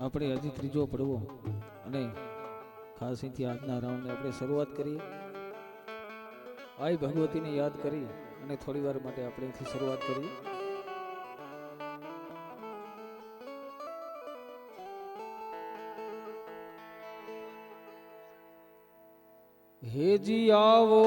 આપણે હજી ત્રીજો પડવો અને ખાસ અહીંથી આજના રાઉન્ડની આપણે શરૂઆત કરીએ. આઈ ભગવતીને યાદ કરી અને થોડી વાર માટે આપણે અહીંથી શરૂઆત કરીએ. હેજી આવો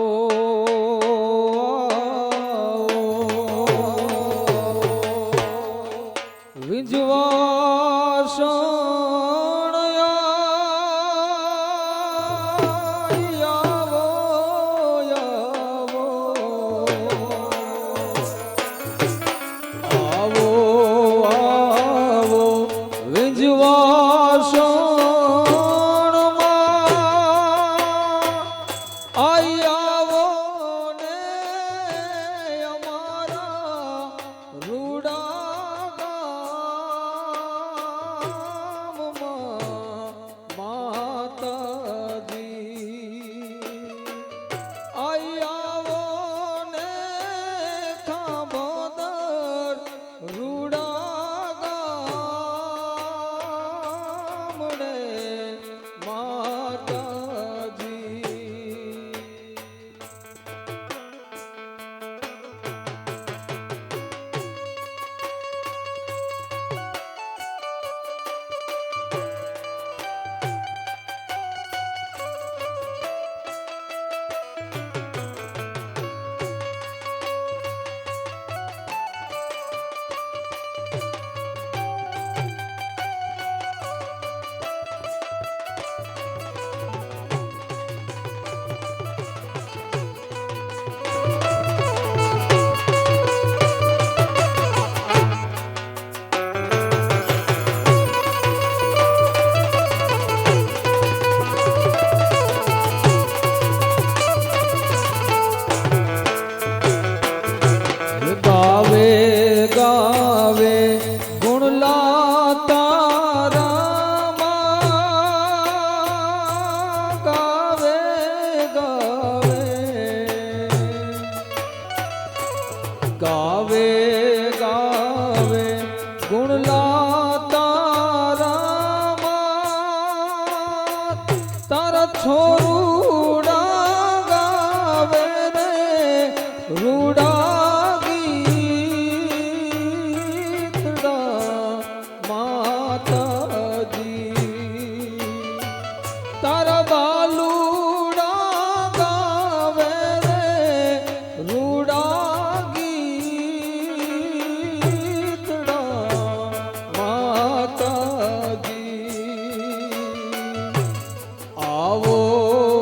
આવો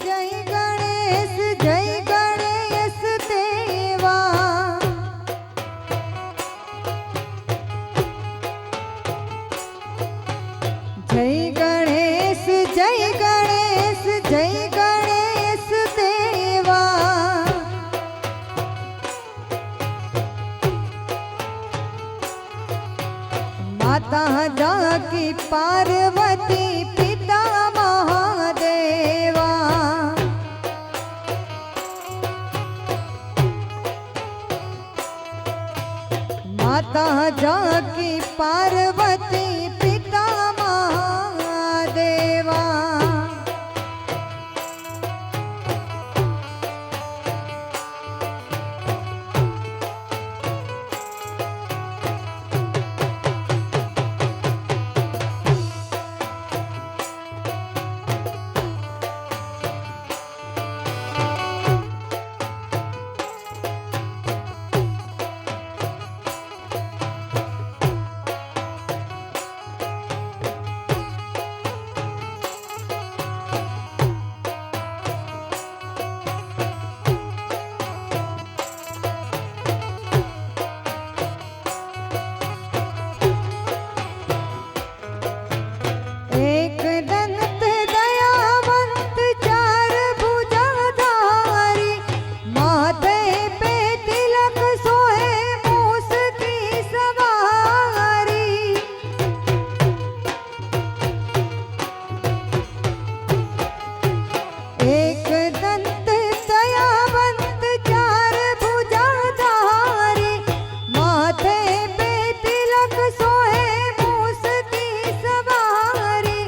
जय गणेश देवा। जय गणेश देवा। माता जाकी पार्वती पिता महादेवा। माता जाकी पार्वती पिता महादेवा। एक दंत दयावंत चार भुजाधारी, माथे पे तिलक सोहे मूस की सवारी। एक दंत दयावंत चार भुजाधारी, माथे पे तिलक सोहे मूस की सवारी।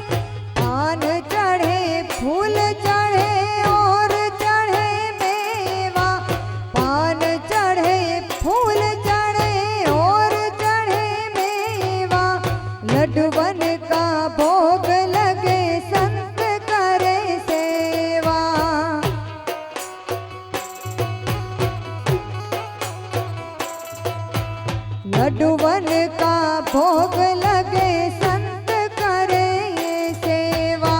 पान चढ़े फूल चढ़े और चढ़े मेवा। पान चढ़े फूल चढ़े और चढ़े मेवा। लड्डूवन का भोग लगे संत करे सेवा। लड्डूवन का भोग लगे संत करे सेवा।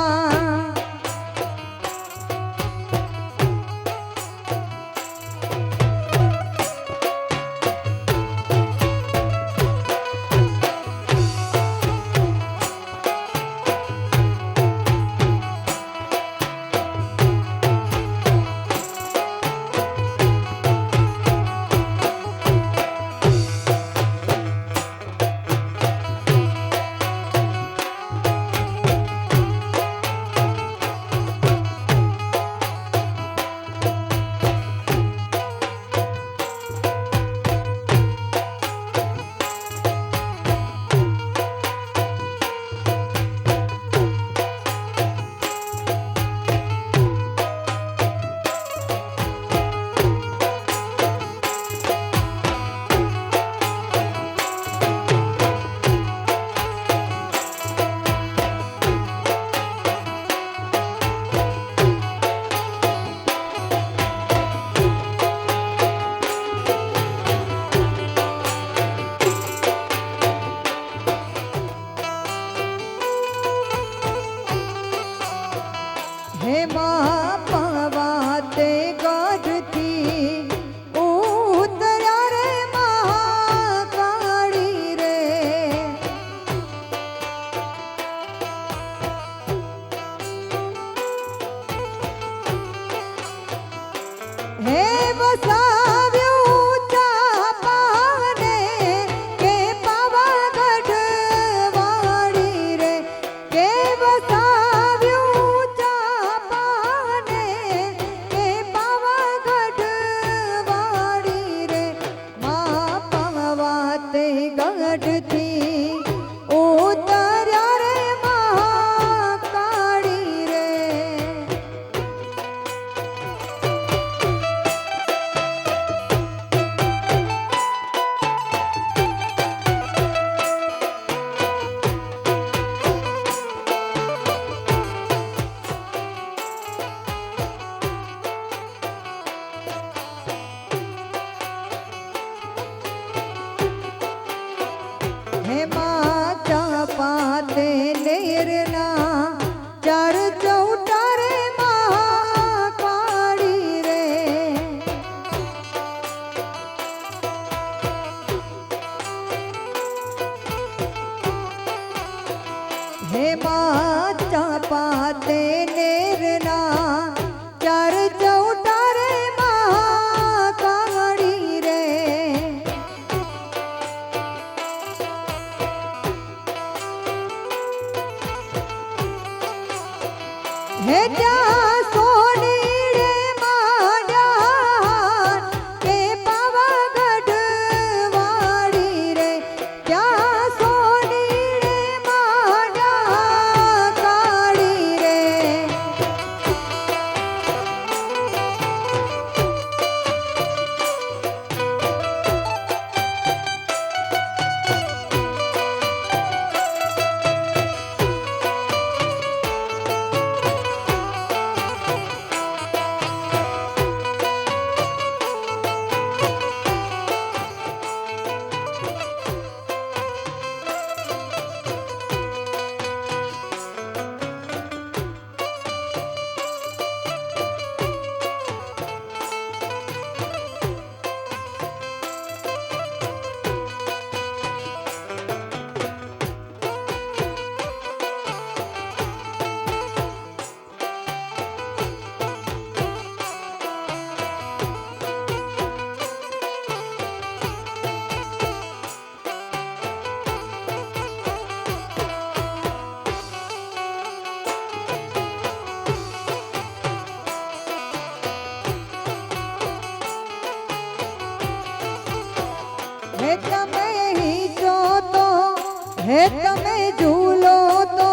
હે તમે ઝૂલો તો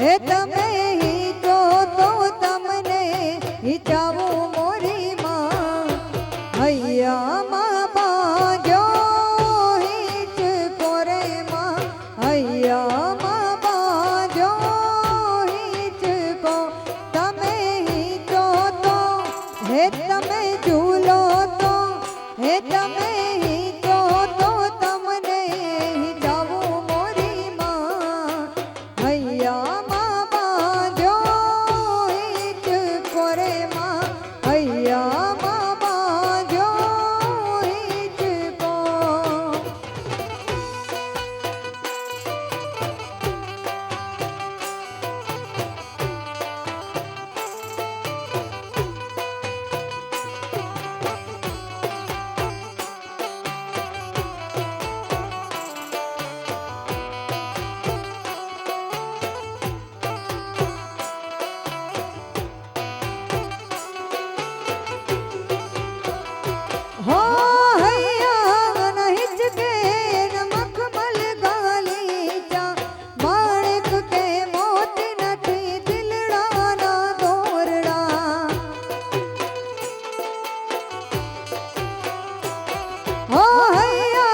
હે તમે હિંચો તો તમને હિંચાવું મોરી માં હૈયામાં બાજો હિંચ કોરે માં હૈયામાં બાજો હિંચ કો તમે હિંચો તો હે તમે ઝૂલો તો હે તમે હિંચો તો તમને હિંચાવું મોરી માં હૈયામાં બાજો હિંચ કોરે માં હૈયામાં બાજો હિંચ કો हो हैया न हिचके न मखमल गालीचा माणिक के मोती નથી દિલડાના દોરડા हो हैया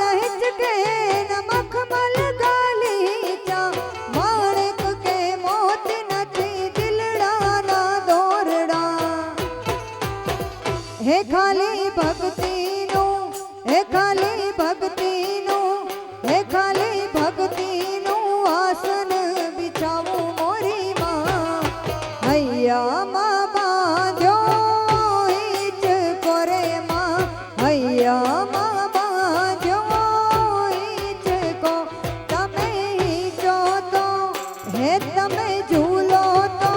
न हिचके न मखमल गालीचा माणिक के मोती નથી દિલડાના દોરડા હે ખાલી ભક્તિનું હે ખાલી ભક્તિનું હે ખાલી ભક્તિનું આસન બિછાવું મોરી માં હૈયામાં બાંધો હિંચ કોરે માં હૈયામાં બાંધો હિંચ કો તમે હિંચો તો હે તમે ઝૂલો તો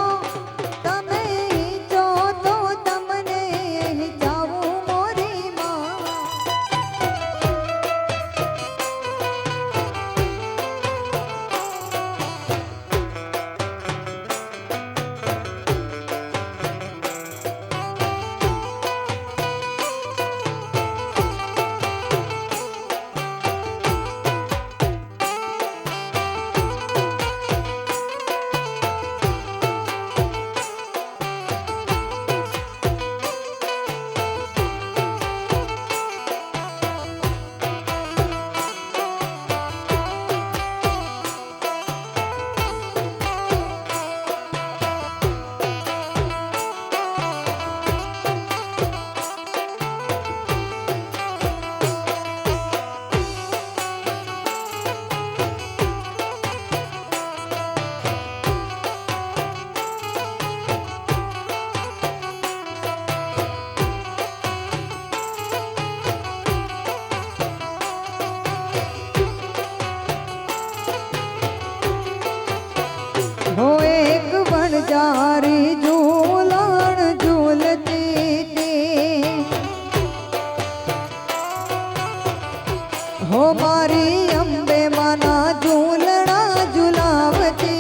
તમે હિંચો તો તમને હિંચાવું મોરી માં हो एक वणजारी झूलण झूलती थी हो मारी अंबे माना झूलना झुलावती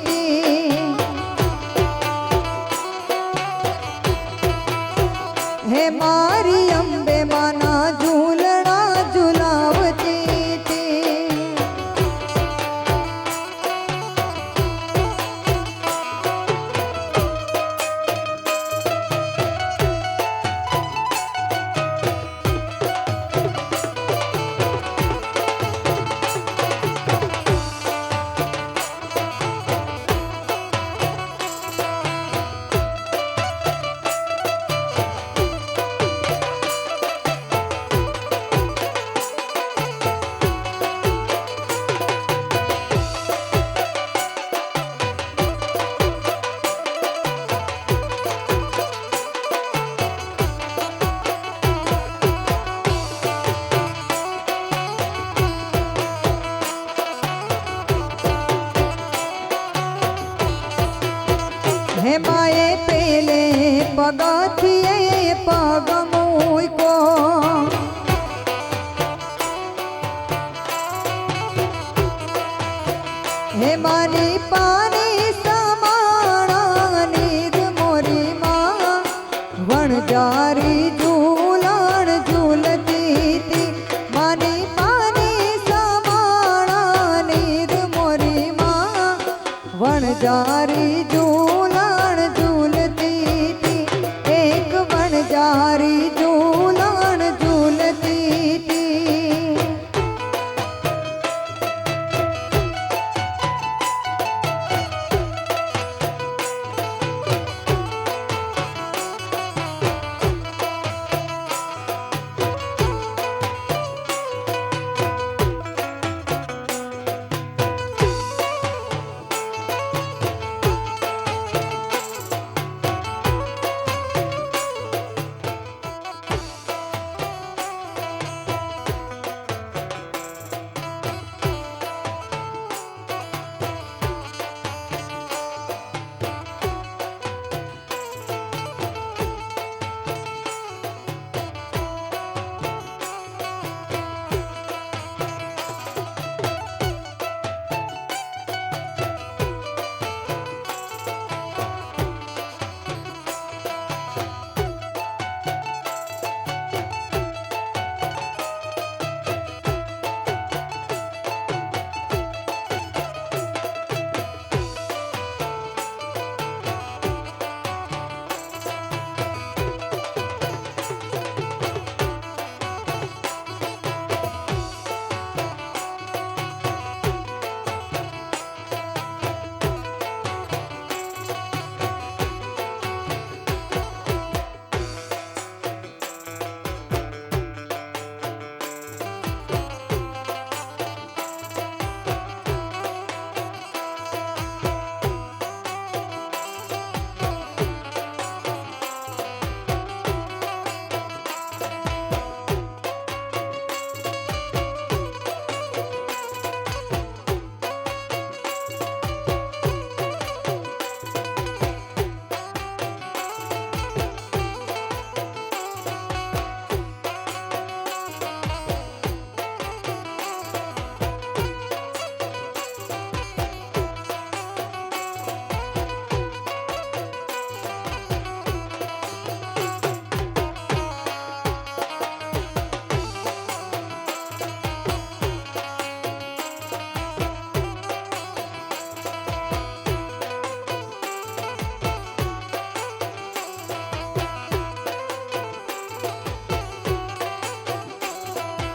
थी हे मारी अंबे माना झूलना झुलावती थी હે માએ પેલે પગથિયે પગ મૂકો હે મારી પાની સમાણા નીર મોરી માં વણજારી ઝૂલણ ઝૂલતી હતી માની પાની સમાણા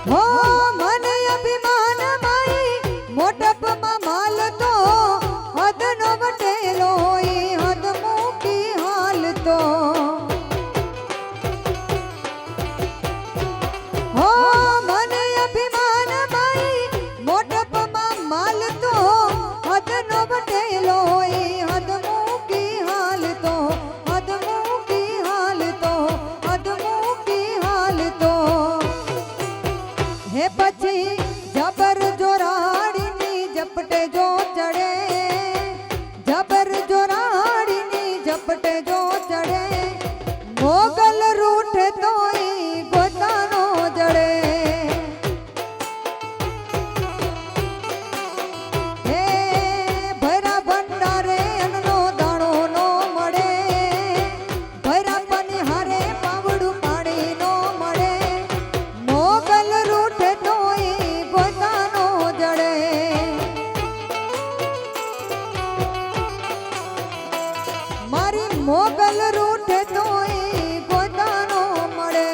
હો મને અભિમાન મારી મોટપમાં માલ તો હદનો વટેલો ઈ હદ મૂકી હાલતો હો મને અભિમાન મારી મોટપમાં માલ તો હદનો વટેલો ઈ હદ મૂકી હાલતો હદ મૂકી હાલતો હદ મૂકી હાલતો હે પછી જબર જોરાડીની ઝપટે જો ચડે જબર જોરાડીની ઝપટે જો ચડે મોગલ રૂઠે તોય ગોતાનો જડે હે ભૈરા ભંડારે અન્નનો દાણો નો મળે ભૈરા પનિહારે પાવડું પાણી નો મળે મોગલ રૂઠે તોય ગોતાનો જડે મારી મોગલ રૂઠે તોય ગોતાનો મળે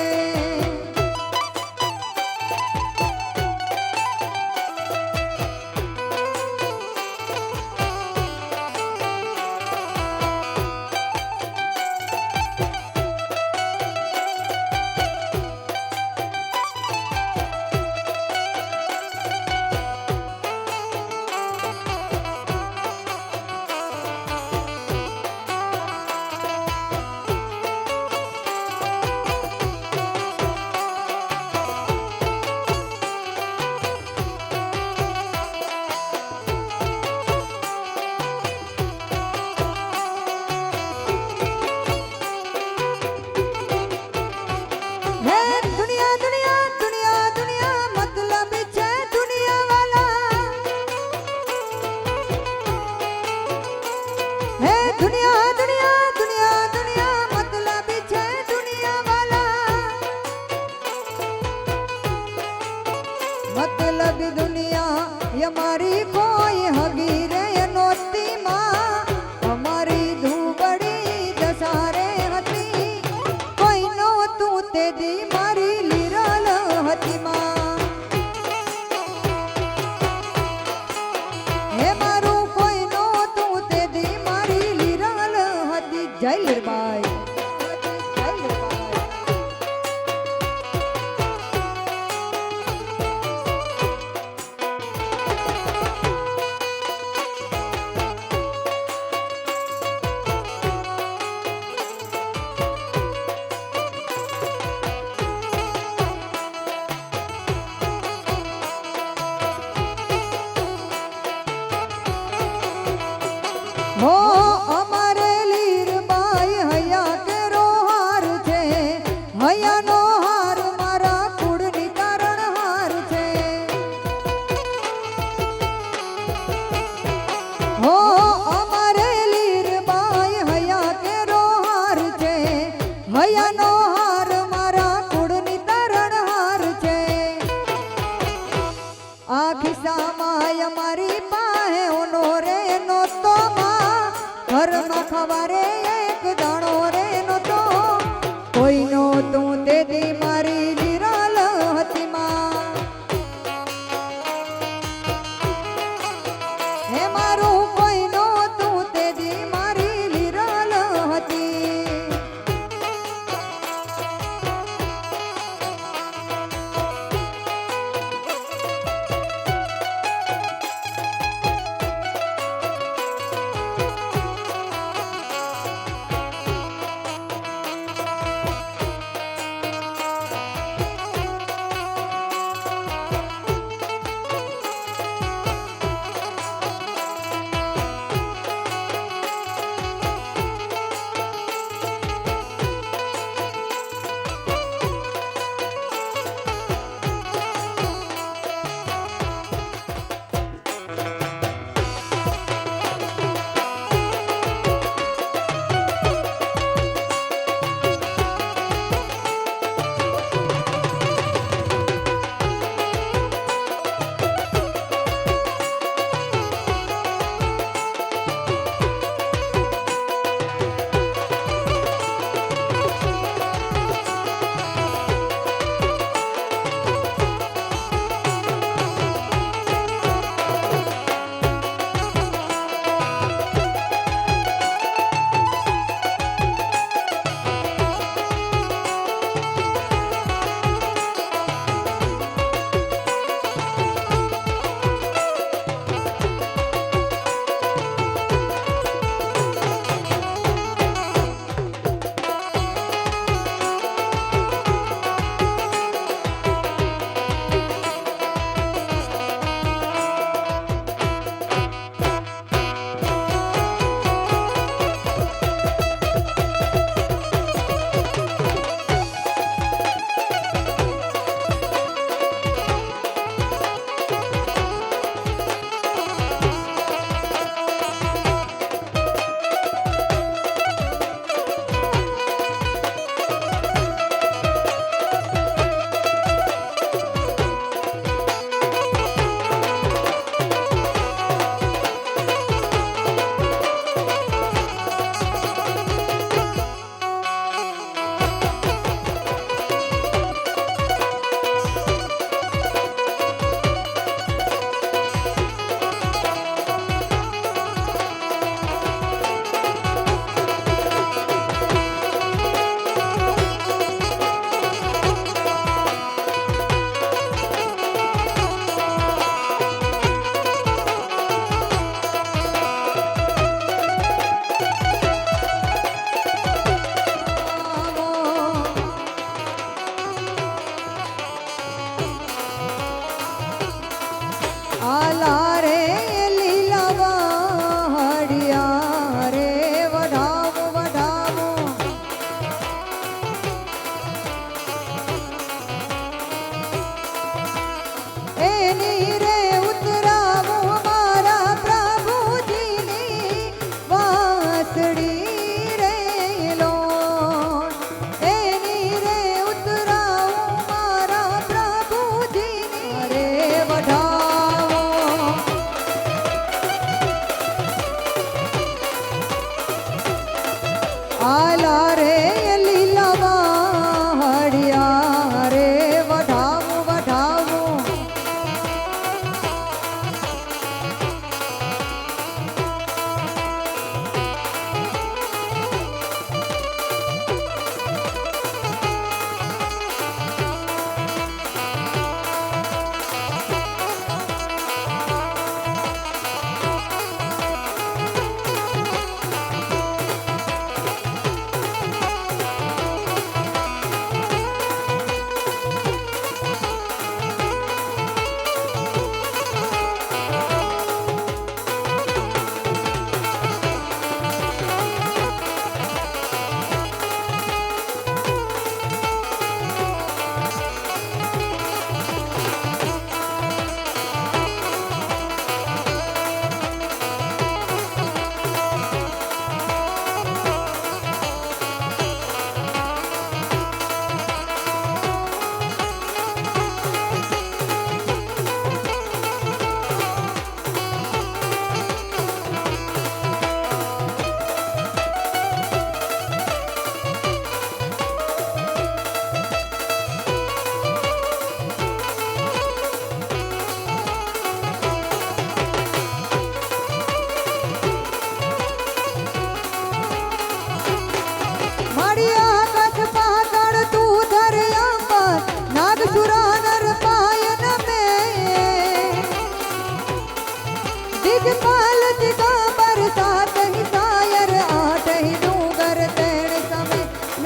હે દુનિયા દુનિયા દુનિયા દુનિયા મતલબ છે દુનિયા વાલા હે દુનિયા દુનિયા દુનિયા દુનિયા મતલબ છે દુનિયા વાલા મતલબ દુનિયા અમારી કોઈ હગી રે નોતી માં અમારી ધૂબડી દસારે હતી કોઈ નો તું તે દી મારી લીરલ હતી માં હે મારું કોઈ નો તું તે દી મારી લીરલ હતી જય લીરબાઈ જય લીરબાઈ હો અમારે લીરબાઈ હૈયા કેરો હાર છે હૈયાનો હાર મારા કુળની તારણ હાર છે હો અમારે લીરબાઈ હૈયા કેરો હાર છે હૈયાનો હાર મારા કુળની તારણ હાર છે આ ખિસ્સામાં અમારી પાસે ઓનો રે નહોતો માં ઘરમાં ખવારે એક દાણો રે નહોતો કોઈનો તું તે દી મારી લીરલ હતી માં હે મારું કોઈનો તું તે દી મારી લીરલ હતી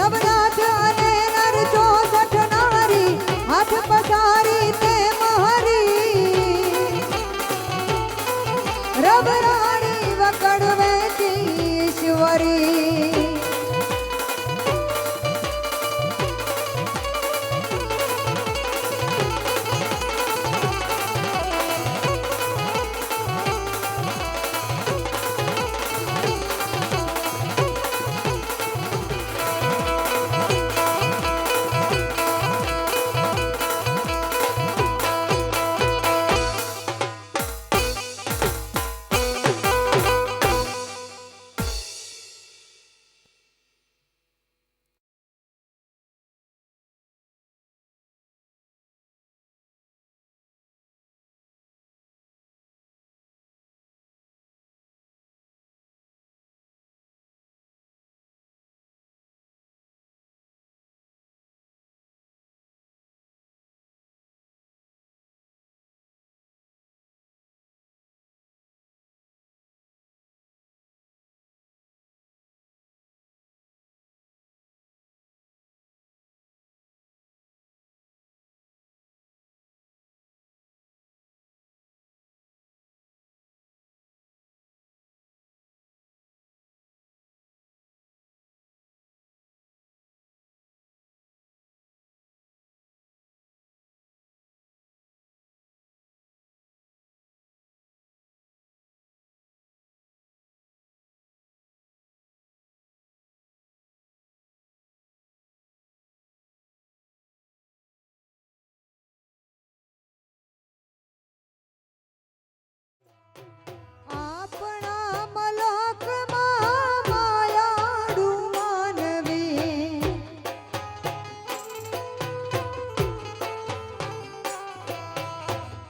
નવનાથ અને નર 64 નારી હાથ પસારી તે મહારી રબરાણી વકડ વેચી ઈશ્વરી આપણા મલકમાં માયાળુ માનવી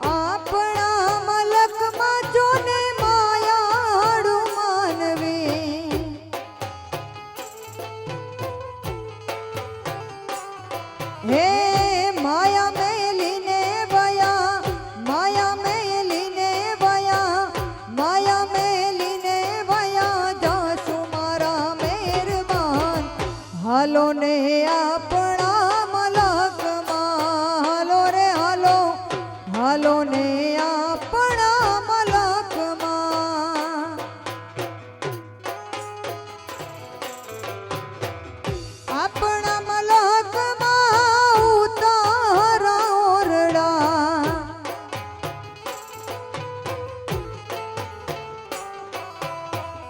આપણા મલકમાં જોને માયાળુ માનવી હે માયા મેલીને વયા માયા મેલીને વયા માયા મેલીને વયા જાસુ મારા મહેરબાન હાલો ને આપણા મલકમાં હાલો રે હાલો હાલો ને આપણા મલકમાં આપણા મલકમાં ઉતારા ઓરડા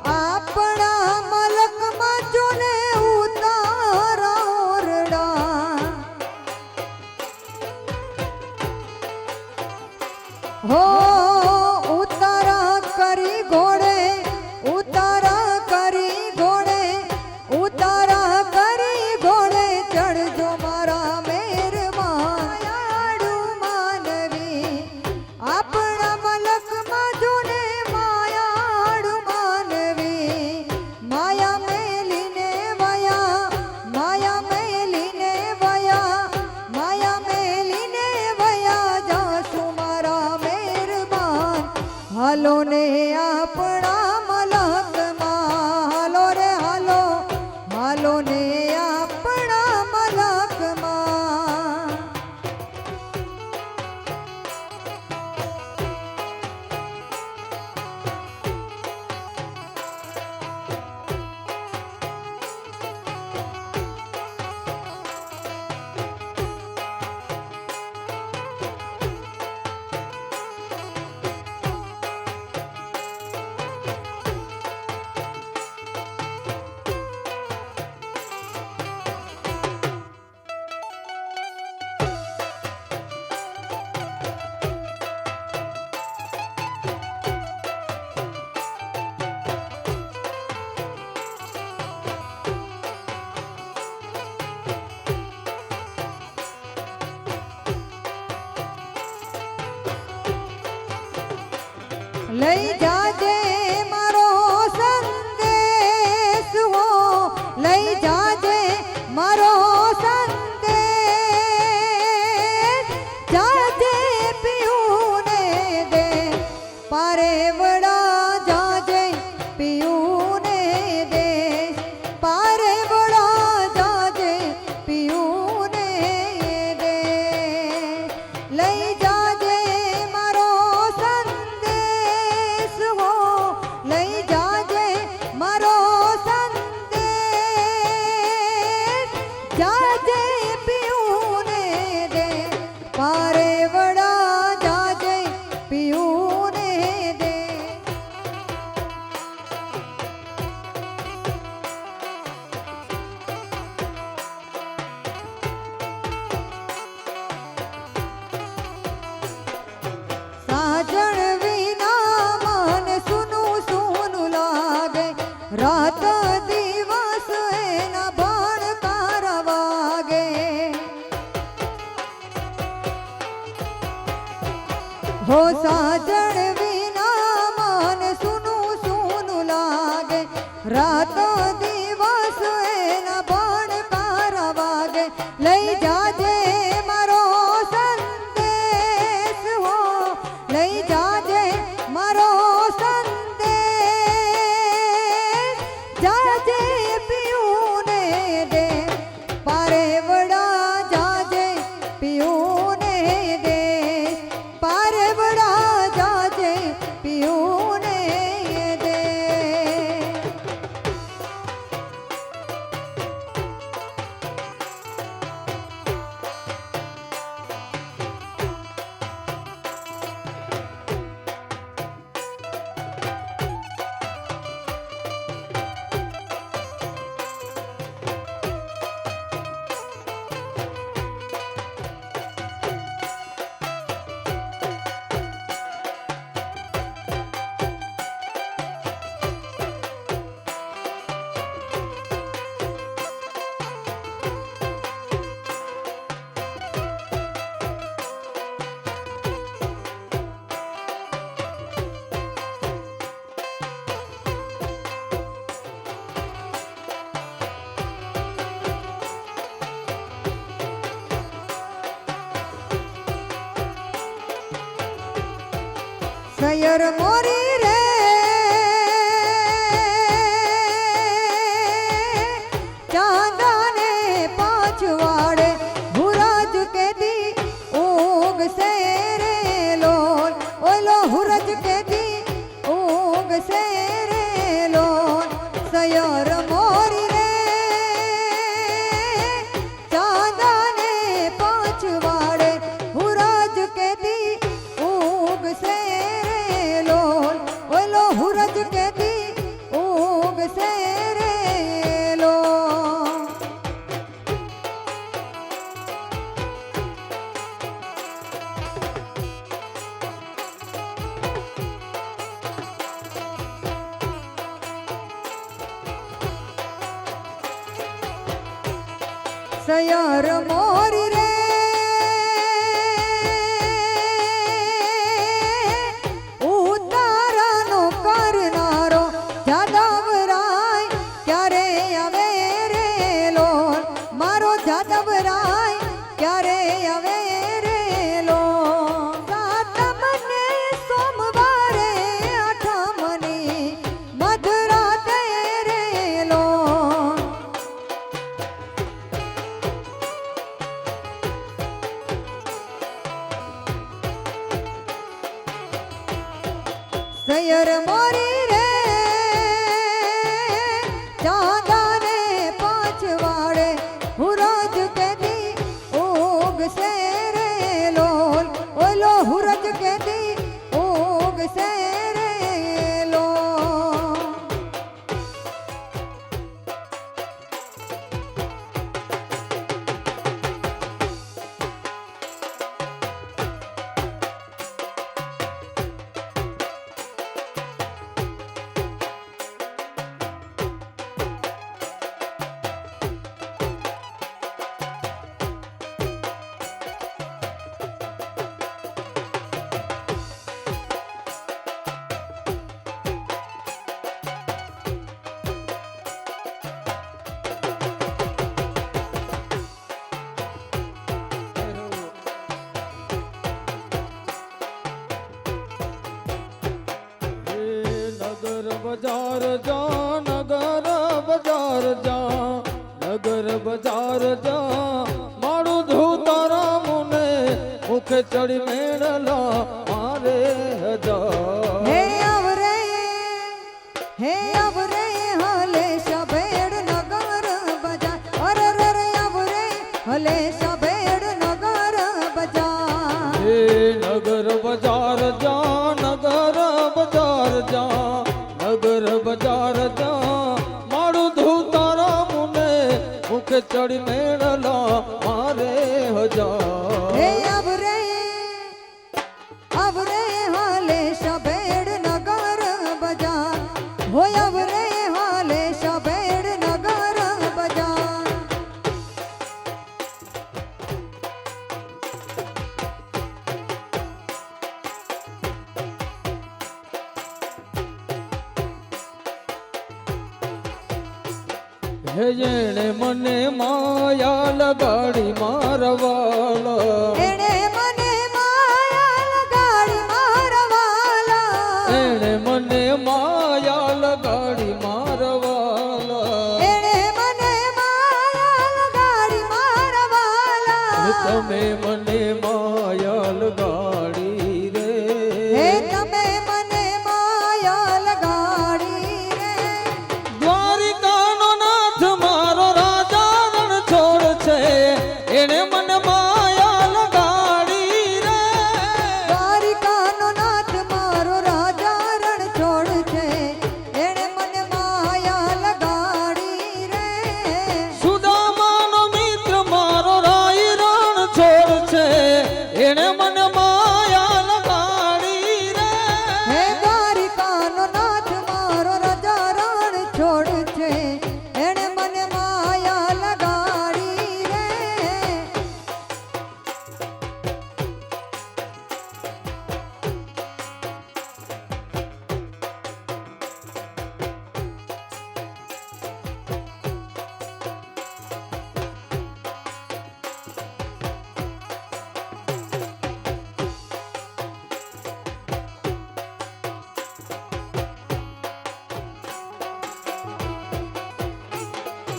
આપણા મલકમાં જોને ઉતારા ઓરડા હો ઉતારા કરી ઘોડે ઉતારા કરી ઘોડે ઉતારા કરી ઘોડે ચડજો મારા મહેરબાન માયાળુ માનવી આપણા મલકમાં જોને માયાળુ માનવી માયા મેલીને વયા માયા મેલીને વયા માયા મેલીને વયા જાસુ મારા મહેરબાન હાલો ને આપણા મલકમાં હાલો રે હાલો હાલો ને આપણા મલકમાં લઈ જાજે મારો સંદેશ હો લઈ જાજે મારો સંદેશ જાજે પીઉને દે પારે વડા જાજે પીઉને દે પારે વડા જાજે જાજે પીઉને દે પારે વડા જાજે પીઉને દે સાજણ વિના મન સુનું સુનું લાગે રાત દિવસ એના ભણકાર વાગે હો સાજણ વિના મન સુનું સુનું લાગે રાત દિવસ એના ભણકાર વાગે લઈ જાજે મારો સંદેશ હો લઈ જાજે મારો સંદેશ જાજે પીઉને દે પારે વડા જાજે પીઉને દે પારે વડા જાજે પીઉને દે સયર મોરી રે ચાંદાને પાછવાડે હુરજ કેદી ઊંઘ સે રે લોલ ઓલો હુરજ કેદી ઊંઘ સે રે લોલ સયર મોરી રે ચાંદાને પાછવાડે હુરજ કેદી ઊંઘ સે લોલ ઓલો હુરજ કેદી ઊંઘ સે રે લોલ સયર મોરી રે ઉતારાનો કરનારો જાદવરાય ક્યારે આવે રે લોલ મારો જાદવરાય ક્યારે આવે રે લોલ સાતમને સોમવારે આઠમની મધરાતે રે લોલ સયર મોરી રે ચાંદાને પાછવાડે હુરજ કેદી ઊંઘ સે રે લોલ ઓલો હુરજ કેદી ઊંઘ સે રે લોલ બજાર જા નગર બજાર જા નગર બજાર જા મારું ધોતારા મુને મુખ ચડી મેળલા મારે હજા હે આવરે હાલે શબેડ નગર બજાર અરે રે આવરે હલે સભેડ નગર બજાર હે નગર બજાર જા નગર બજાર જા નગર બજાર જા મારું ધૂ તારા મુને મુખ ચડી મેળલા મારે હજાર હે અવરે હાલે સભેડ નગર બજાર હોય અવરે હાલે સભેડ નગર બજાર હે જેણે મને માયા લગાડી મારવાલા એણે મને માયા લગાડી મારવાલા એણે મને માયા લગાડી મારવાલા એણે મને માયા લગાડી મારવાલા તમે મને માયા લગાડી રે હે તમે મને માયા લગાડી રે દ્વારિકાનો નાથ મારો રાજા રણ છોડ છે એણે મને માયા લગાડી રે દ્વારિકાનો નાથ મારો રાજા રણ છોડ છે એણે મને માયા લગાડી રે સુદામાનો મિત્ર મારો રાઈ રણ છોડ છે એણે મને માયા લગાડી રે હે દ્વારિકાનો નાથ મારો રાજા રણ છોડ છે એણે મને માયા લગાડી રે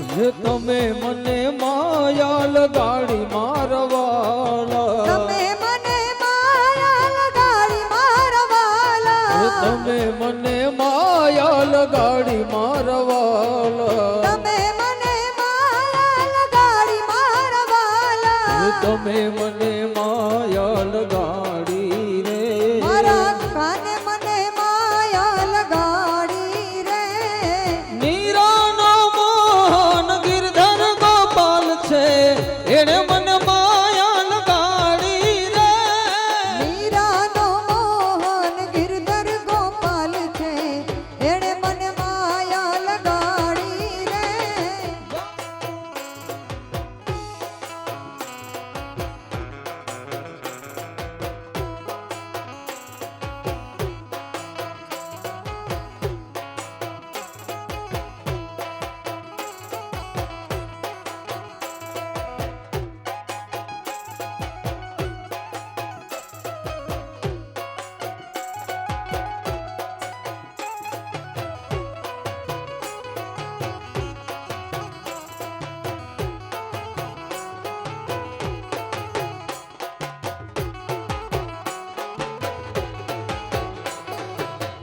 હે તમે મને માયા લગાડી મારવાલા તમે મને માયા લગાડી મારવાલા હે તમે મને માયા લગાડી મારવાલા તમે મને માયા લગાડી મારવાલા હે તમે મને માયા લગાડી રે મારા કાને મને માયા લગાડી રે નીરાનો મોહન ગિરધર ગોપાલ છે એણે મને માયા લગાડી રે મીરાનો મોહન ગિરધર ગોપાલ છે એણે મને માયા લગાડી રે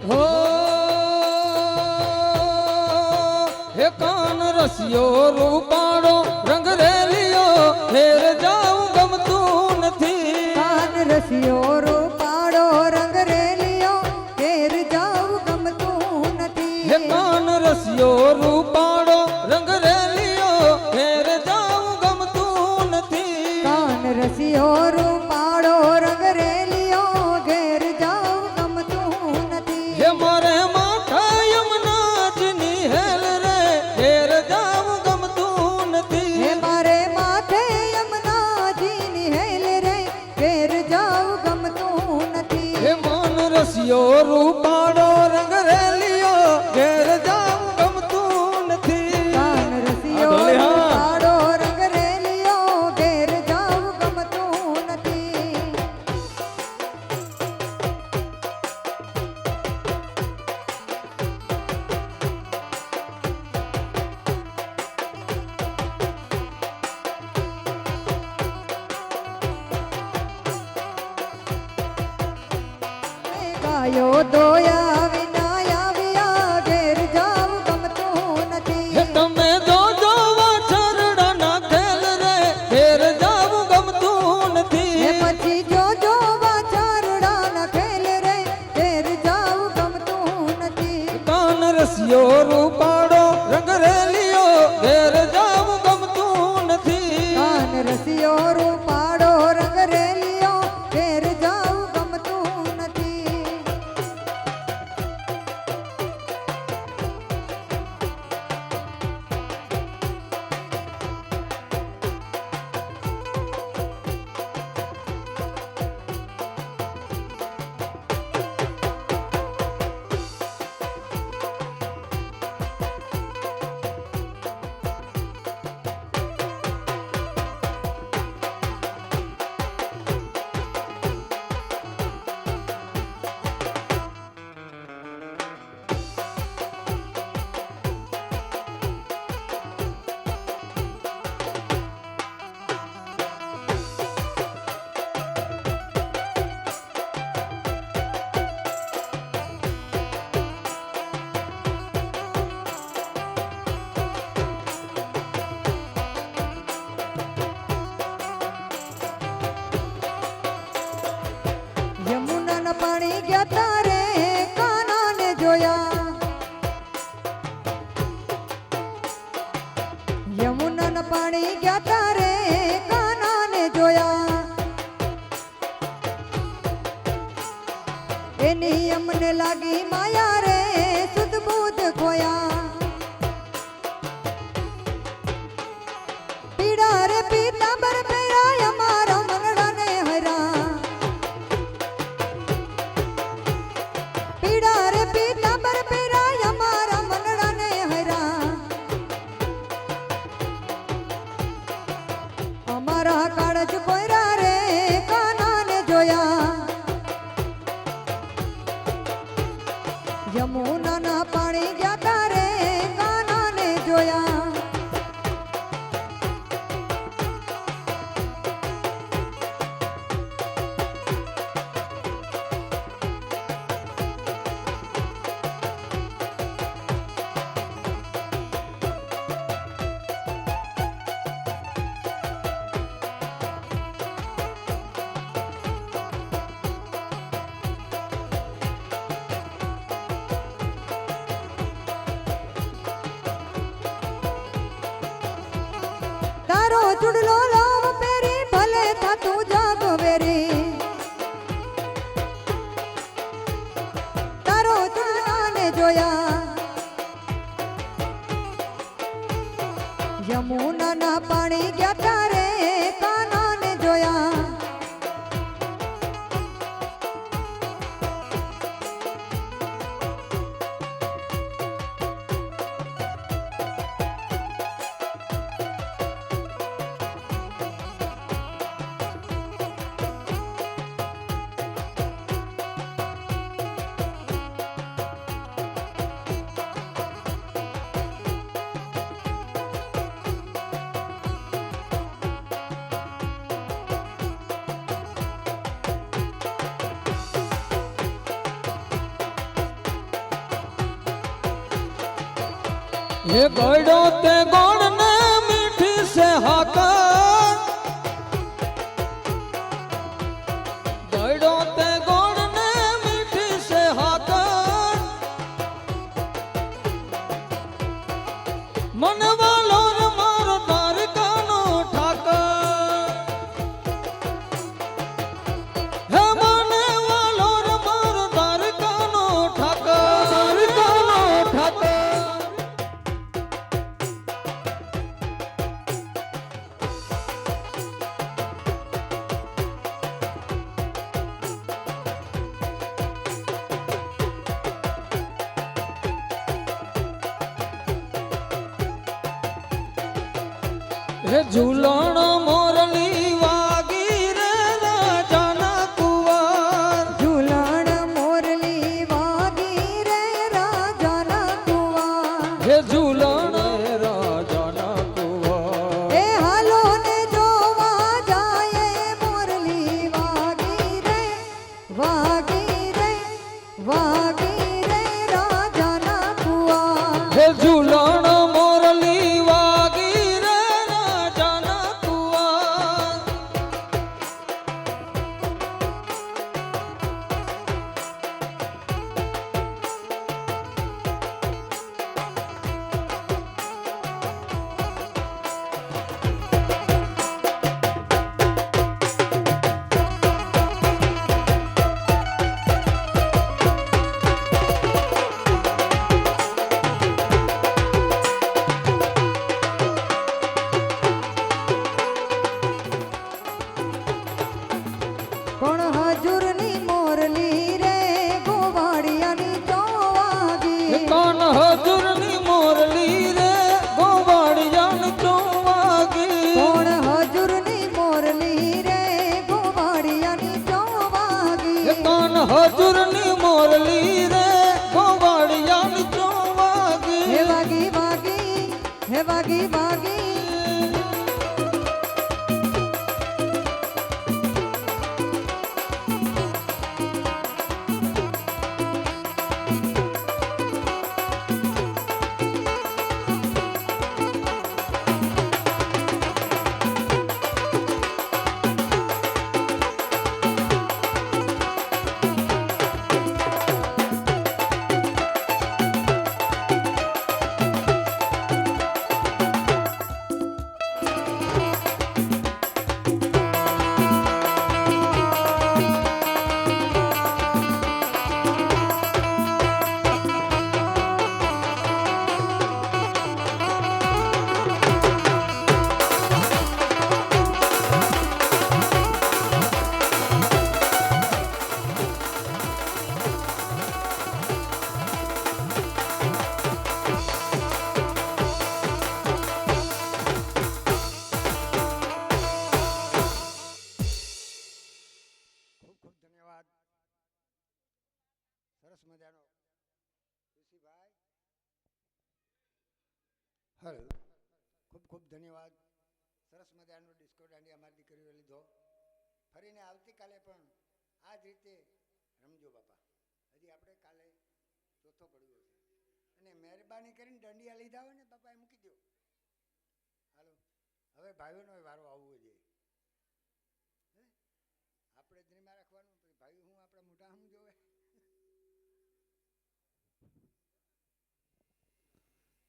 હો હે કાન રસિયો રૂપાળો રંગ રેલિયો ફેર જાઉં ગમતું નથી કાન રસિયો રૂપાળો રંગ રેલિયો ઘેર જાઉં ગમતું નથી હે કાન રસિયો રૂપાળો રંગ રેલિયો ફેર જાઉં ગમતું નથી કાન રસિયો રૂપાળો રંગ રેલિયો ઘેર જાઉં ગમતું નથી હે મારે માથા યમુનાજીની હેલ રે ફેર જાઉં ગમતું નથી હે મારે માથે યમુનાજીની હેલ રે ઘેર જાઉં ગમતું નથી હે માન રસિયો રૂપાળો રંગ રેલિયો ઘેર જાઉં ગમતું નથી કાન રસિયો આ ઢોલે હા. રૂપાળો રંગ રેલિયો ઘેર જાઉં ગમતું નથી ગાયો દોયા વિના આવ્યા ઘેર જાઉં ગમતું હે નથી તમે જો જોવા છરડાના ખેલ રે ઘેર જાતા રે કાનાને જોયા એની અમને લાગી માયા રે સુધ બુધ ખોયા પીડા રે પીતાંબર પહેરાય અમારા મનડાને હરા પીડા રે પીતાંબર પહેરાય અમારા મનડાને હરા અમારા કાળજ કોયરા રે કાનાને જોયા યમુનાના પાણી જાતા રે કાનાને જોયા તારો ચૂડલો લાવ પેરી ભલે થાતું જાગ વેરી તારો ચૂડલાને જોયા યમુનાના પાણી ગયા તારે કાનાને જોયા ये गड़ो ते गोड़ ने मीठी से हाकर गड़ो ते गोड़ ने मीठी से हाकर मन वालो रे मारो तारकानो ठाकर हे मन वालो रे मारो तारकानो ठाकर ठाकर हे झूलण मोरली वागी रे राजाना कुवार ઝૂલણ મોરલી વાગી રે રાજાના કુવા हे झूलण राजाना कुवार એ હાલો ને જોવા જાય મોરલી વાગી રે વાગી રે વાગી રે રાજાના કુવા हे झूलण मोरली वागी रे राजाना कुवार મજાનો ઋષિભાઈ. હલો, ખૂબ ખૂબ ધન્યવાદ. સરસ મજાનો ડિસ્કો દાંડિયા અમારી દીકરીઓ લીધો. ફરીને આવતીકાલે પણ આ જ રીતે રમજો બાપા. હજી આપણે કાલે ચોથો પડ્યો છે અને મહેરબાની કરીને દંડિયા લીધા હોય ને બાપા એ મૂકી દો. હાલો, હવે ભાઈઓનો વારો આવવો જોઈએ. આપણે ધ્રીમાં રાખવાનું. ભાઈ હું આપણા મોટા હમ જોવે.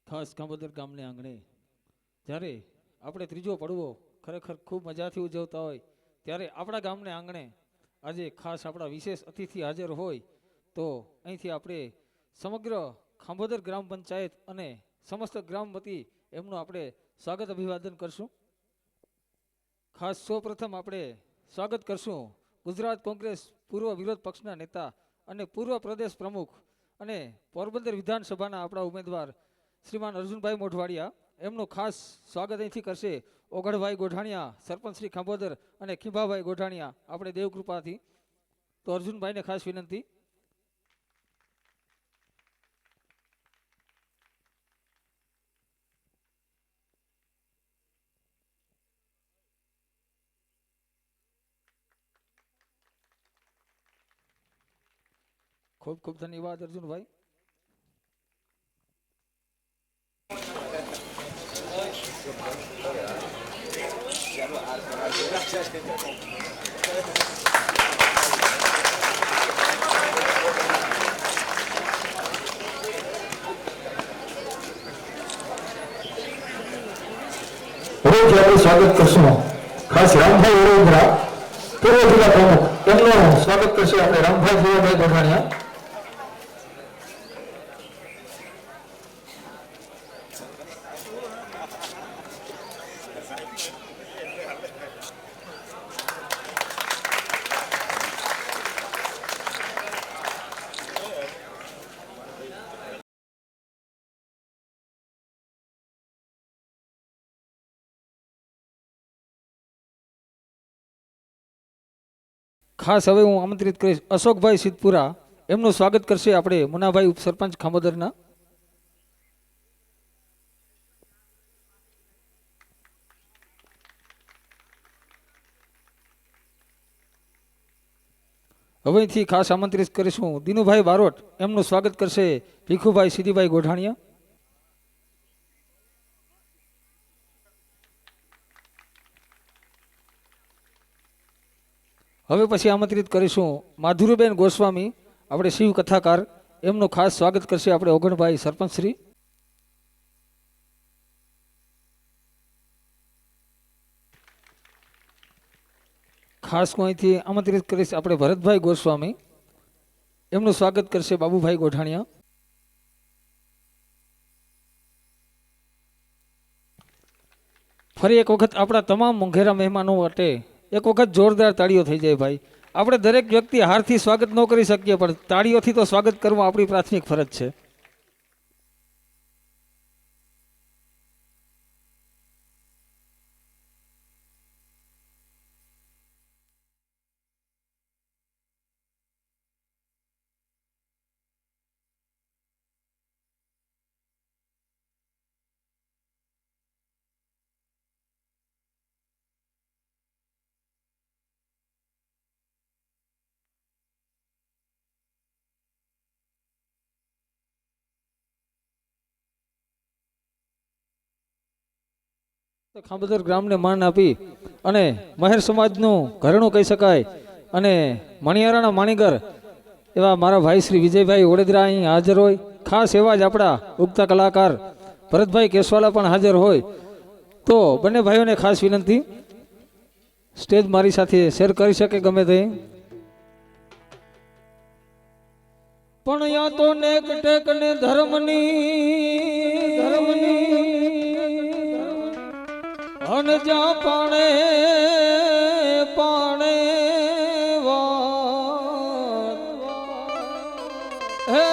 ખાસ કાંબોદર ગામને આંગણે જ્યારે આપણે ત્રીજો પડવો ખરેખર ખૂબ મજાથી ઉજવતા હોય ત્યારે આપણા ગામને આંગણે આજે ખાસ આપણા વિશેષ અતિથિ હાજર હોય તો અહીંથી આપણે સમગ્ર ખાંભોદર ગ્રામ પંચાયત અને સમસ્ત ગ્રામ વતી એમનું આપણે સ્વાગત અભિવાદન કરશું. ખાસ સૌપ્રથમ આપણે સ્વાગત કરશું ગુજરાત કોંગ્રેસ પૂર્વ વિરોધ પક્ષના નેતા અને પૂર્વ પ્રદેશ પ્રમુખ અને પોરબંદર વિધાનસભાના આપણા ઉમેદવાર શ્રીમાન અર્જુનભાઈ મોઢવાડિયા. એમનું ખાસ સ્વાગત અહીંથી કરશે ઓગણભાઈ ગોઢાણીયા, સરપંચ શ્રી ખાંભોદર અને ખીંભાભાઈ ગોઢાણીયા આપણે દેવકૃપાથી. તો અર્જુનભાઈને ખાસ વિનંતી. ખૂબ ખૂબ ધન્યવાદ અર્જુનભાઈ. સ્વાગત કરશું ખાસ રામભાઈ વડોદરા પૂર્વ જિલ્લા પ્રમુખ એમનું સ્વાગત કરશે આપણે રામભાઈ જીવાભાઈ ગોઢાણીયા. ખાસ હવે હું આમંત્રિત કરીશ અશોકભાઈ સિદ્ધપુરા. એમનું સ્વાગત કરશે આપણે મુનાભાઈ ઉપસરપંચ ખાંભોદરના. હવેથી ખાસ આમંત્રિત કરીશું દિનુભાઈ બારોટ. એમનું સ્વાગત કરશે ભીખુભાઈ સિદ્ધિભાઈ ગોઢાણીયા. હવે પછી આમંત્રિત કરીશું માધુરીબેન ગોસ્વામી, આપણે શિવ કથાકાર. એમનું ખાસ સ્વાગત કરશે આપણે ઓગણભાઈ સરપંચશ્રી. ખાસ હું અહીંથી આમંત્રિત કરીશ આપણે ભરતભાઈ ગોસ્વામી. એમનું સ્વાગત કરશે બાબુભાઈ ગોઢાણીયા. ફરી એક વખત આપણા તમામ મોંઘેરા મહેમાનો માટે એક વખત જોરદાર તાળીઓ થઈ જાય ભાઈ. આપણે દરેક વ્યક્તિ હારથી સ્વાગત ન કરી શકીએ પણ તાળીઓથી તો સ્વાગત કરવું આપણી પ્રાથમિક ફરજ છે. ખાંભોદર ગ્રામને માન આપી અને મહેર સમાજનું ઘરણું કહી શકાય અને મણિયારાના માણીગર એવા મારા ભાઈ શ્રી વિજયભાઈ ઓડેદરા અહીં હાજર હોય. ખાસ એવા જ આપણા ઉગતા કલાકાર ભરતભાઈ કેશવાલા પણ હાજર હોય. તો બંને ભાઈઓને ખાસ વિનંતી સ્ટેજ મારી સાથે શેર કરી શકે ગમે તે. પણ યા તો નેક ટેક ને ધર્મની અન જા પાણે પાણે વાત હે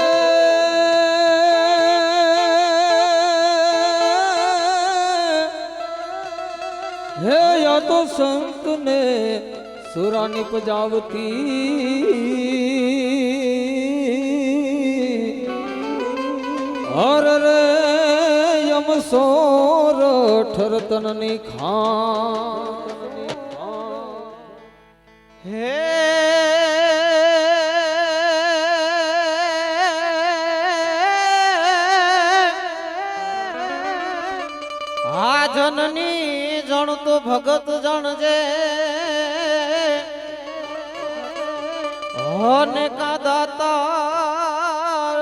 હે યા તો સંત ને સુરાની પજાવતી હર રે યમ સોર ઠરતનની ખાન હે આ જનની જણ તો ભગત જણજે અને કા દાતા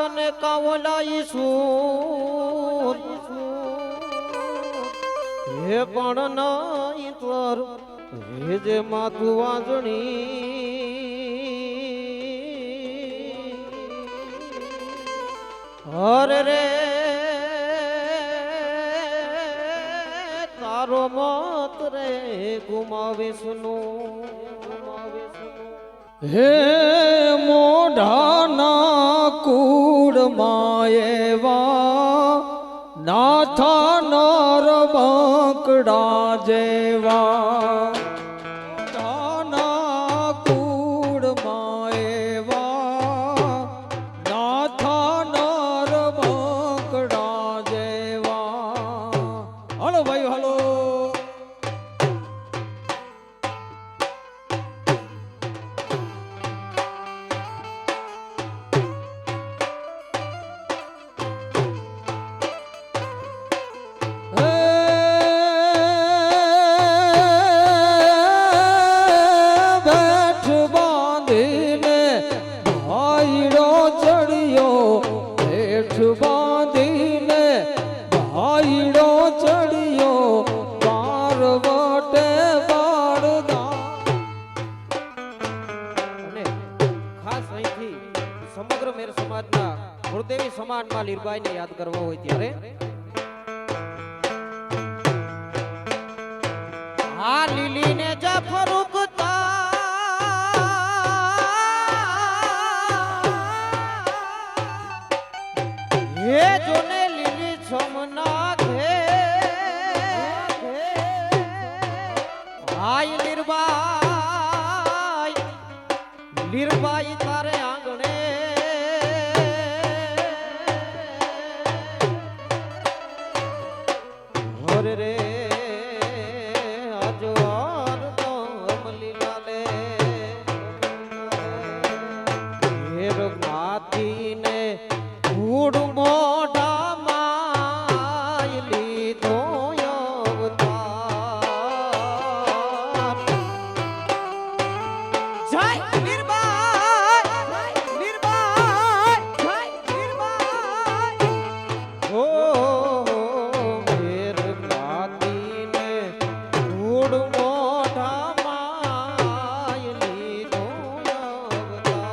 અને કા ઓલાઈ સુર હે પણ નહીં તર હે જે માતું વાજણી હરે રે તારો મત રે ગુમાવીશનું હે મોઢાના કુળમાં એવા નાથા નર બાંકડા જેવા મોઢાના કુળમાં એવા નાથા નર બાંકડા જેવા હાલો ભાઈ હાલો બાંધીને ભાઈડો ચડિયો પારવટે બાળદા અને ખાસ અહીંથી સમગ્ર મેર સમાજના ગુરુદેવી સમાનમાં લીરબાઈને યાદ કરવા હોય ત્યારે આ લીલીને જાફર ઉગતા હે જોને લીલી છમના ઘે આય લીરબાઈ તારે આંગણે હરે રે આજો તો અમલીલા લે હે રઘુનાથીને ઉડ મોઢા માય લીધો અવતાર જય લીરબાઈ જય લીરબાઈ ઓ મેર ગાતીને ઉડ મોઢા માય લીધો અવતાર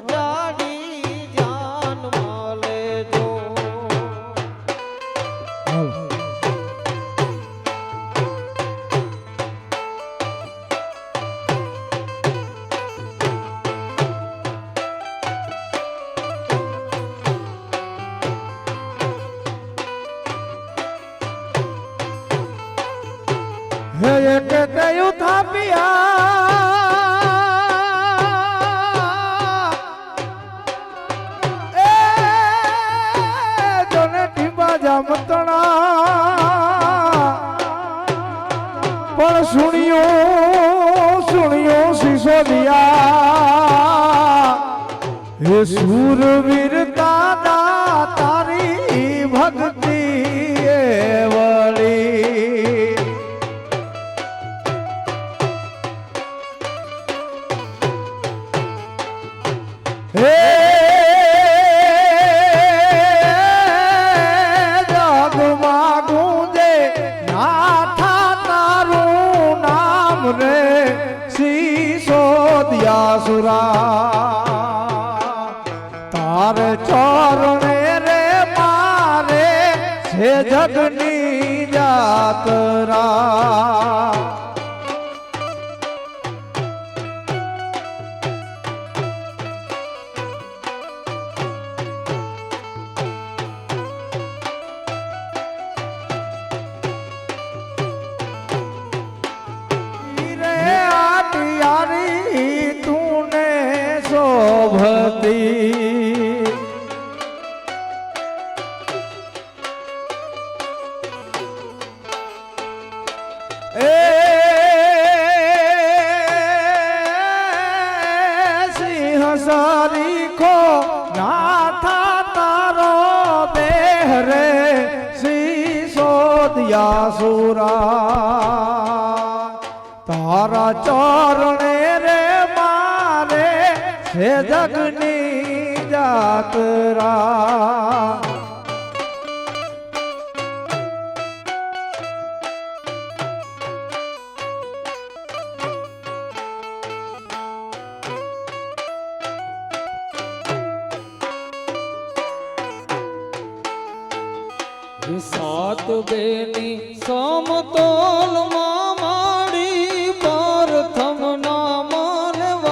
જાડી જાન માલે જો હે એક કયું થાપિયા એ જોને ટીબા જામતણા પણ સુણ્યો શીશો દિયા હે સુરવીર દાદા તારી ભક્તિ એ વળી હે જગમાં ગુંજે નાથા તારું નામ તાર ચરણે રે મારે છે જગની જાતરા શોભતી એ સિંહ સરીખો નાથા તારો દેહ રે સિસોદિયાસુરા તારા ચરણે રે મારે છે જગની જાતરા સાત બેની સમતોલ માં માડી પ્રથમ ના માનવા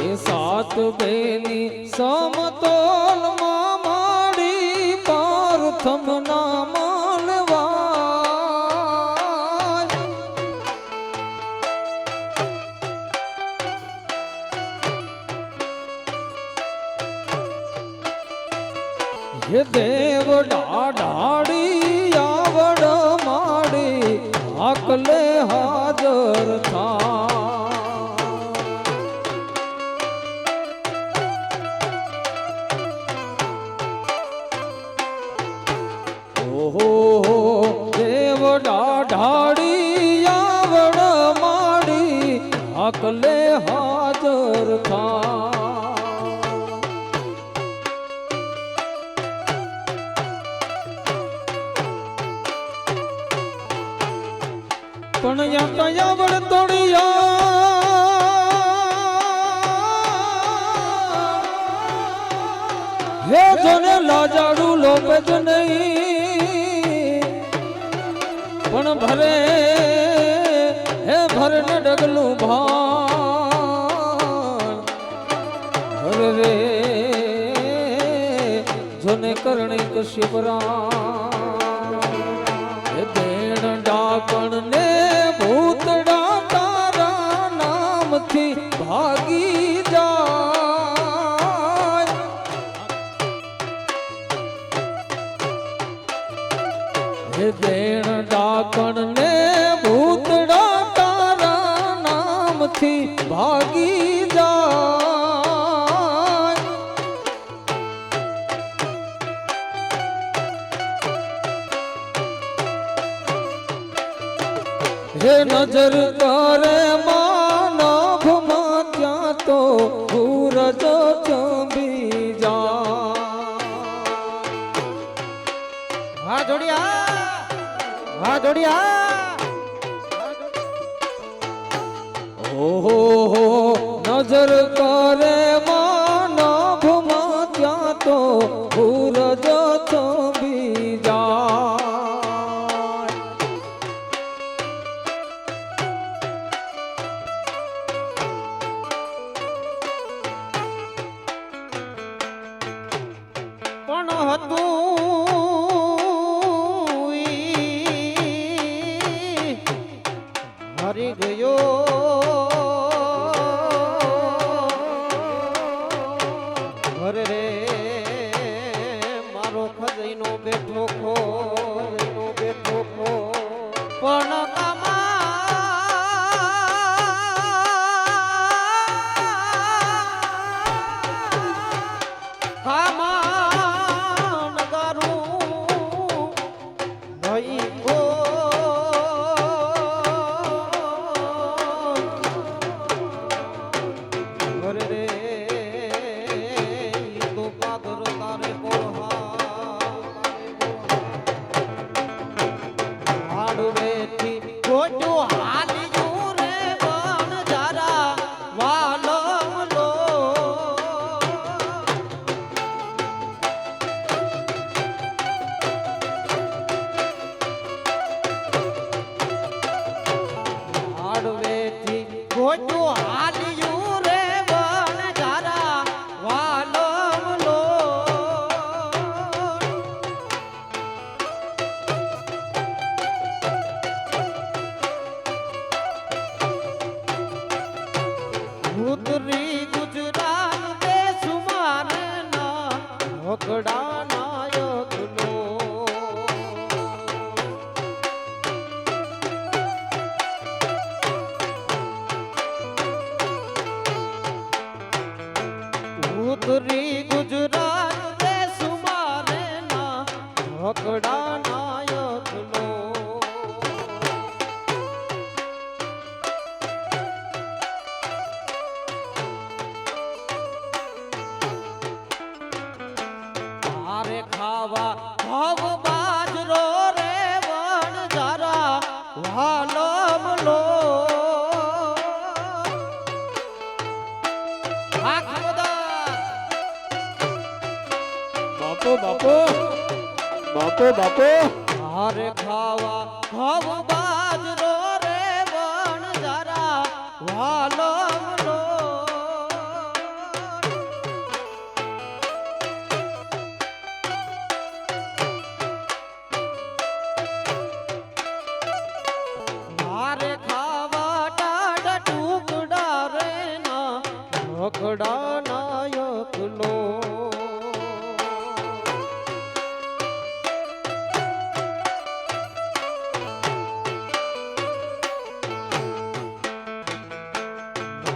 એ સાત બેની સમતોલ માં માડી પ્રથમ ના માનવા દેવ ડાડી આવડ માડી આકલે હાજર થા ઓહો દેવ ડાડી આવડ માડી આકલે હાજર થા પણ યા કયા વડ તોડિયા હે જોને લાજાડું લોપે જ નહીં પણ ભરે હે ભરને ડગલું ભાણ ભરે રે જોને કરણી કશ્યપરા દેણ ડાકણ ને ભૂતડા તારા નામથી ભાગી જાય હે દેણ ડાકણ ને ભૂતડા તારા નામથી ભાગી જાય હે નજર કરે માનવમાં ત્યાં તો સૂરજ ચંબી જા વાહ જોડિયા વાહ જોડિયા ઓહો નજર કરે માનવમાં ત્યાં તો સૂરજ ચંબી જા હરી ગયો ઘરે રે મારો ખજઈનો બેઠો ખો પણ કામા નગારું નહીં ગો ઘરે રે તો પાદર તારે કો ઉતરી ગુજરાત રે સુમારે ના ઢોકડા નાયક લો મારે ખાવા ભાવ બાજરો રે વણ જારા વાલમ લો આ ખબરદાર બાપો બાપો બાપો બાપો મારે ખાવા ભાવ બાજરો રે વણ જારા વાલમ લો મારે ખાવા ટાડા ટુકડા રે ના ઢોકડા નાયક લો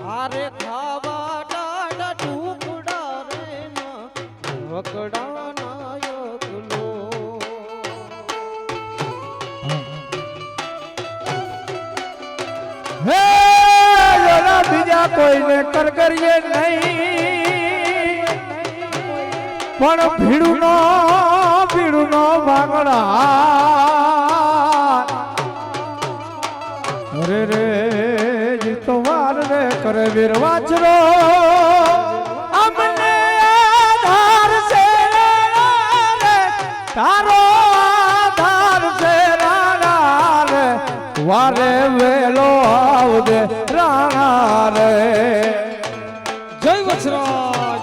મારે ખાવા ટાડા ટુકડા રે ના ઢોકડા નાયક લો હે જરા બીજા કોઈને કરગરીએ નહીં પણ ભીડું નો ભાંગડા અરે રે જીતો વાર રે કરે વીર વાચરો અમને આધાર છે રે તારો આધાર છે રાણા રે વારે વેલો આવજે રાણા રે જય વત્સરાજ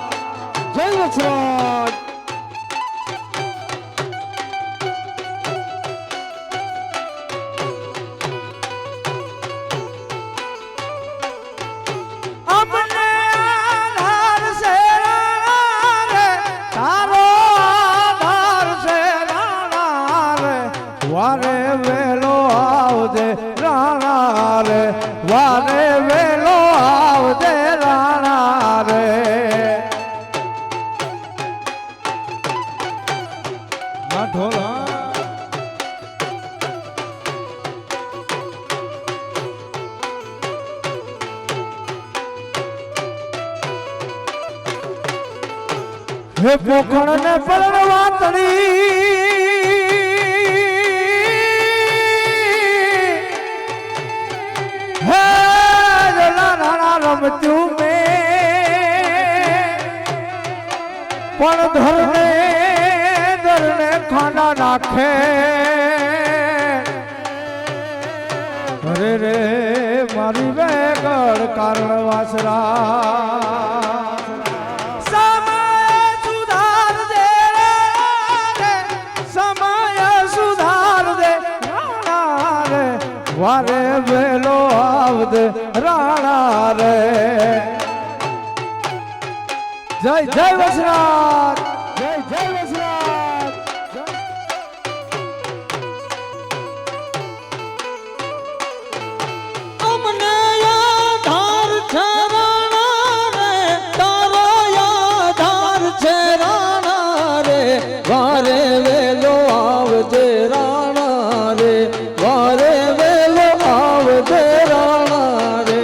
જય વત્સરાજ અમને આધાર છે રાણા રે તારો આધાર છે રાણા રે વારે વેલો આવજે રાણા રે વારે વેલો આવજે રાણા રે આ ઢોલા હે પોખણ ને પરણવા તળી હે જલા રાણા રમતું મેં પણ ધરને ખાના નાખે અરે રે મારી વેગળ કારણ વાસરા વારે વેલો આવદે રાણા રે જય જય વસરાજ જય જય વસરાજ અમને આધાર છે રાણા રે તારો આધાર છે રાણા રે વારે વેલો આવજે રાણા રે વારે વેલો આવજે રાણા રે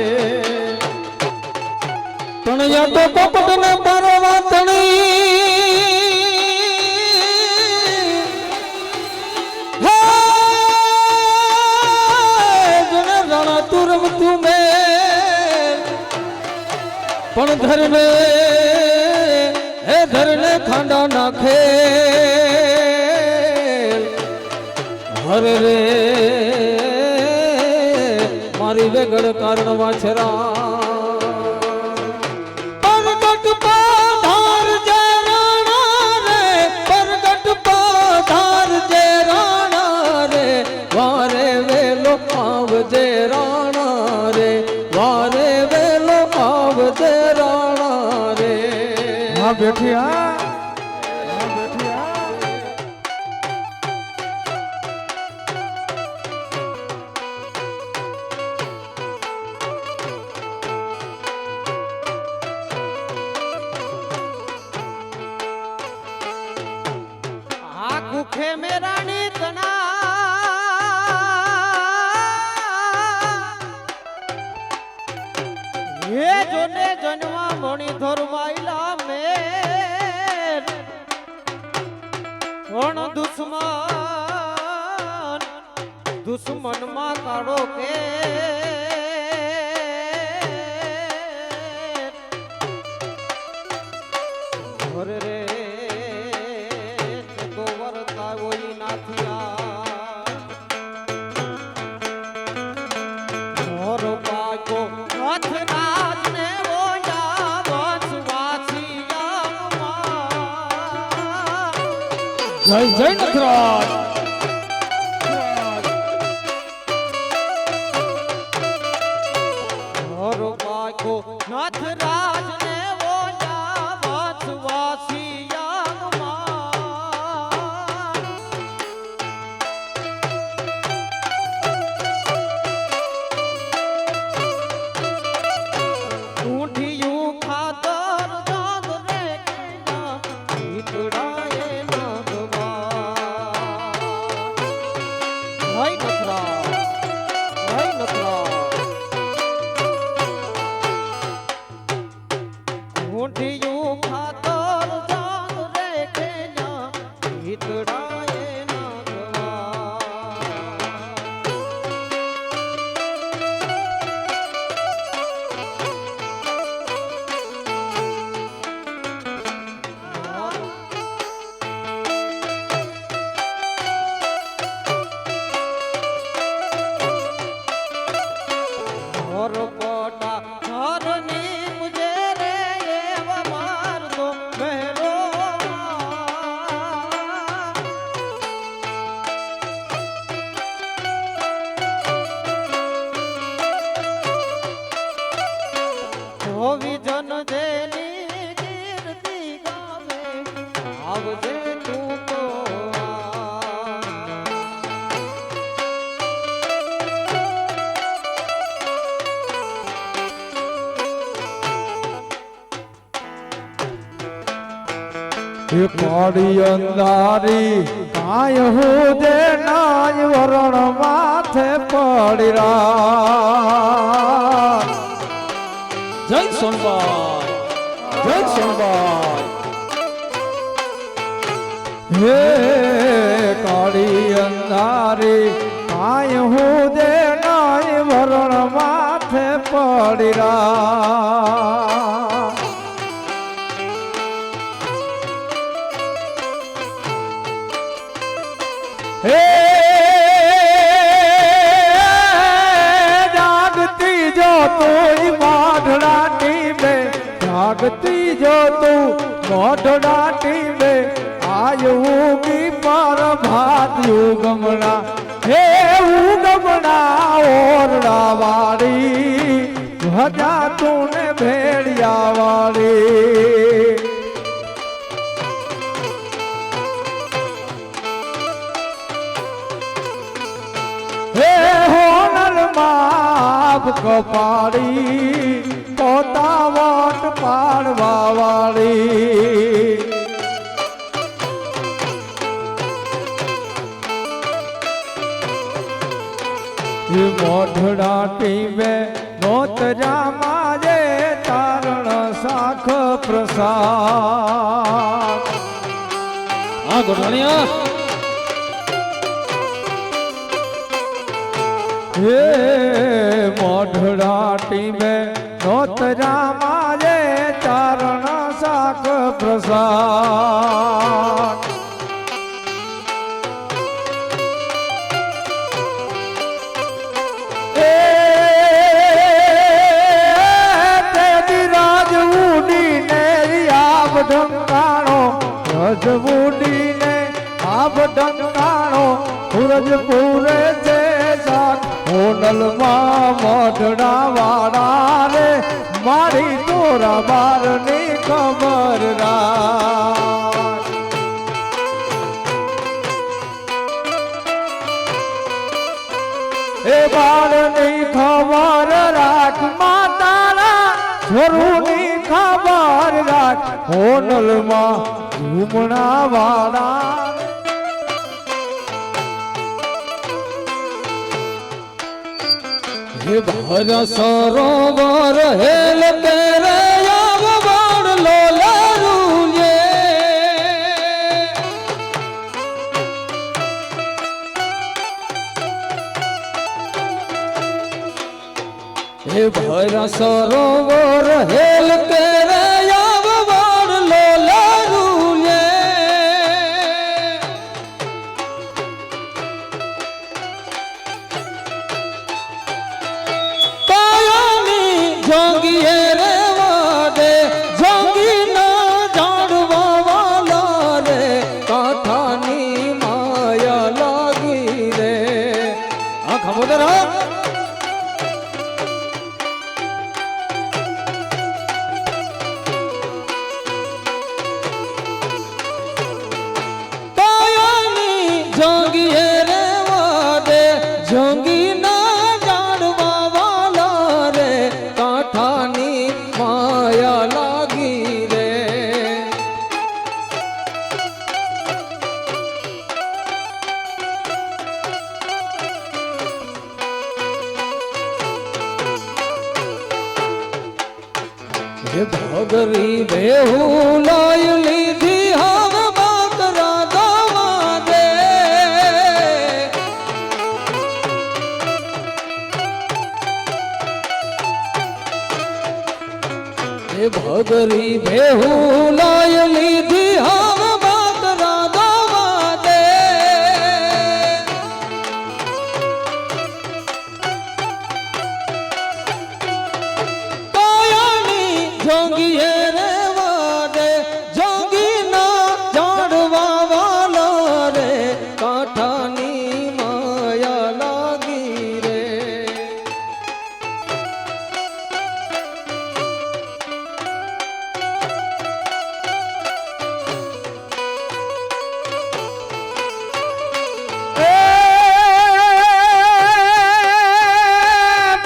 તણિયા તો પોપટ ને પરવા તણી રાણા તુરમ તુમે પણ ધરને હે ધરને ખાંડા નાખે હરે રે મારી વેગળ કારણ વાછરા પરગટ પાધાર જય રાણા રે પરગટ પાધાર જય રાણા રે વારે વેલો આવજે રાણા રે વારે વેલો આવજે રાણા રે હા બેઠી હા મણિ ધરમાઈલા મેર પણ દુશ્મન માં કાઢો કે ઘરે રે તો વરતા હોય નાથિયા મોર પાકો હાથ નાથ ને ઓયા વસવાસિયા જય જય નથરાજ મોર પાકો નાથ રાજ ને ઓયા વસવાસિયા ઊંઠિયું ખાતર જાગ રે કેના ઈતડાએ નાગવા હઈ નથરા ઊંઠિયું ખાતર જાગ રે કેના ઈતડાએ નાગવા મોર પોટા ઘરની મુજે રે એવ મારતો મેરો હોવી જન જેની કીર્તિ ગાવે આવજે તું તો એ પાડી અંધારી કાય હું દે નાય વરણ માથે પડી રા જય સોનબાઈ જય સોનબાઈ હે કાળી અંધારી કાય હું દે નાય વરણ માથે પડી રા હે જાગતી જો તું મોઢડાટી में જાગતી જો તું મોઢડાટી में આયુગી પર ભાત યુગમણા હે ઉગમણા ઓરડા વાળી ભજા તું ને ભેડિયા વાળી હે હોનલ માપ કપાડી પોતા વટ પાડવા વાળી મોઢડા ટીમે નોતરા માજે તારણ શાખ પ્રસાદ હા ગોઠવાણિયા હે મોઢડા ટીમે નોતરા માજે ચારણ શાક પ્રસાદ રાજ ઉડીને આબ ઢંકાણો રજ ઉડીને આબ ઢંકાણો સૂરજ પૂરે છે શાક હોનલમાં મોઢડા વાળા રે મારી તોરા બારની ખબર રાખ એ બાળની ખબર રાખ માતાના છોરુની ખબર રાખ હોનલમાં ઝૂમણા વાળા હે ભર સરોવર હેલ તેરે આવવા હે ભૈરા સરોવર હેલ કરે આવવાડ લોલારું લે કાયાની જોગીએ રે વાદે જોગી ના જાણવા વાલા રે કાંઠાની માયા લાગી રે આ ખબર હા જોગી રે વાદે જોગી ના જાણવા વાલા રે કાંઠાની માયા લાગી રે હે ભગરી બેહુ લાય લીધી હવે બાકરા દવા દે હે ભગરી બેહુ લાય લીધી હવે બાકરા દવા દે કાયાની જોગીએ રે વાદે જોગી ના જાણવા વાલા રે કાંઠાની માયા લાગી રે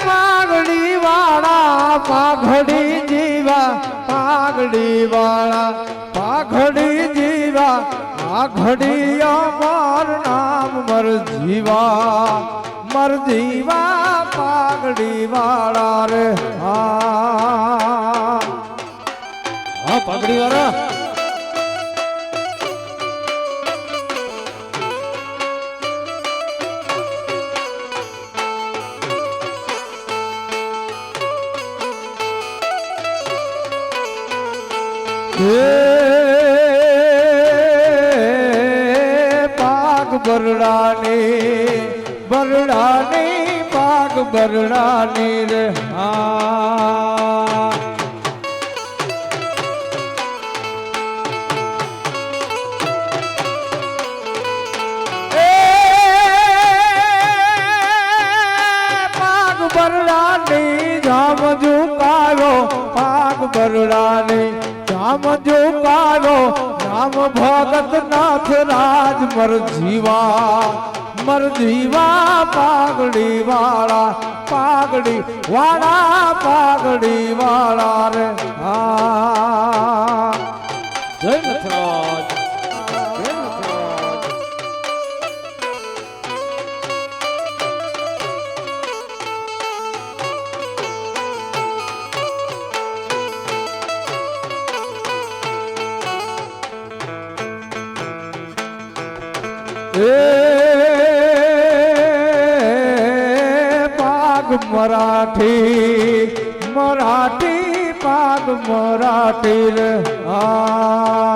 પાઘડી વાળા પાઘડી જીવા પાઘડી વાળા પાઘડી જીવા પાઘડી અમાર નામ મર જીવા પાઘડી વાળા રે હા પાઘડી વાળા પાગ બરડાની પાગ બરડાની રે હા પાગ બરડાની જામ ઝુકાયો પાગ બરડાની જામ ઝુકાયો રામ ભગત નાથ રાજ મર જીવા પાઘડી વાળા પાઘડી વાળા રે હા જય નથરાજ જય નથરાજ પાગ મરાઠી પાગ મરાઠી રે હા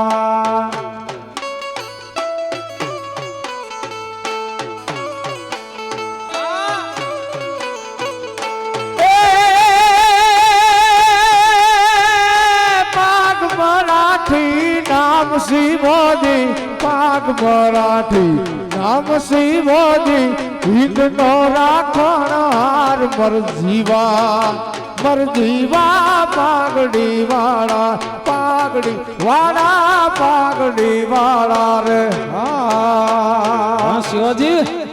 પાગ મરાઠી નામ શિવોજી પાગ મરાઠી નામ શિવોજી હિંદ નો રાખણ હાર મર જીવા પાઘડી વાળા રે હા શિવાજી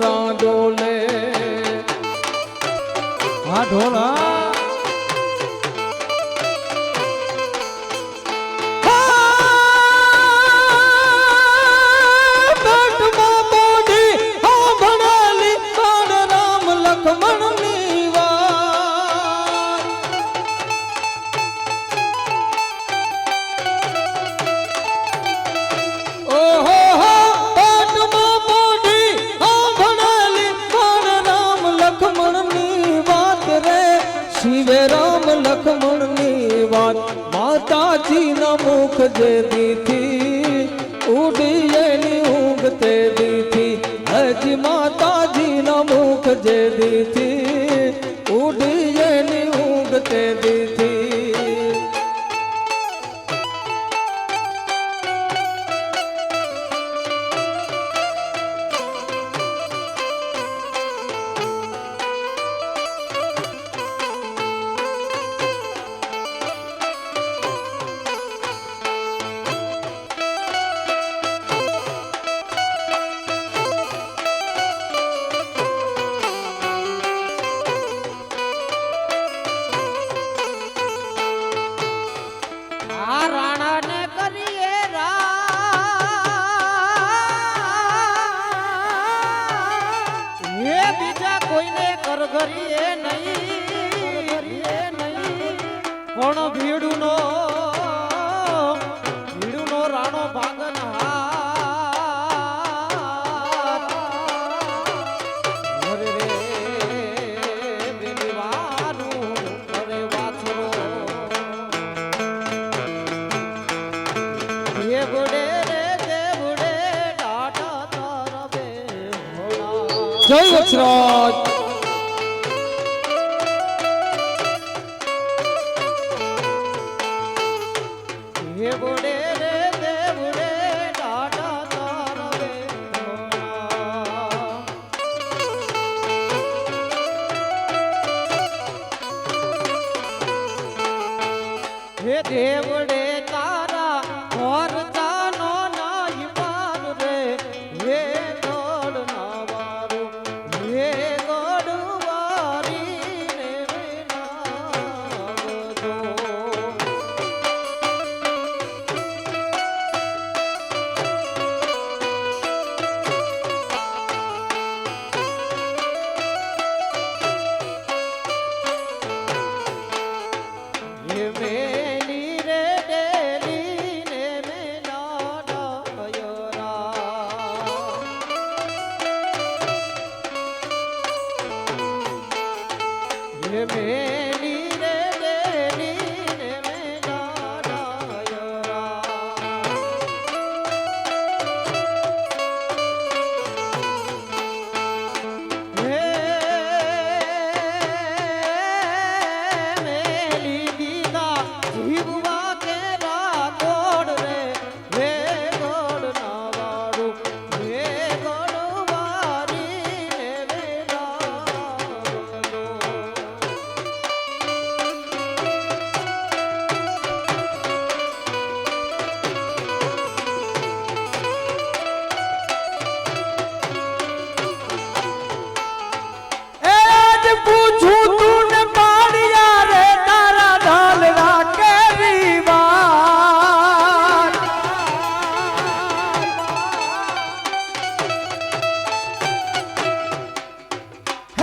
ડુંગરા ડોલે હા ઢોલા શિવે રામ લખમણ ની વાત માતાજી ના મુખ જે દીથી ઉડી એની ઊંઘ તે દીથી હજી માતાજી ના મુખ જે દીથી ઉડી એની ઊંઘ તે દીથી આ રાણાને કરીએ એ બીજા કોઈને કરગરીએ નહીં પણ ભીડુનો રાણો ભાગન હાથ અરે રે બેલીવાનું કરે વાછરો દેવડે રે દેવડે ટાટા તારા બે જય વચરાજ દેવડે રે દેવડે ટાટા તારા બે હે દેવડે તારા ઘર જાનો નાઈ પાર રે હે ગોડ નાવારું હે ગોડ વારી ને નાવજો હે મેલી રે ડેલી ને મેલા ડાયરા હે મેલી રે ડેલી ને મેલા ડાયરા મેલી દીધા જીવવા કેરા ગોડ રે હે ગોડ ના વાળું હે ગોડ વારી ને વેલા એજ પૂછું તું ને પાડિયા રે તારા ઢાલના કેવી વાત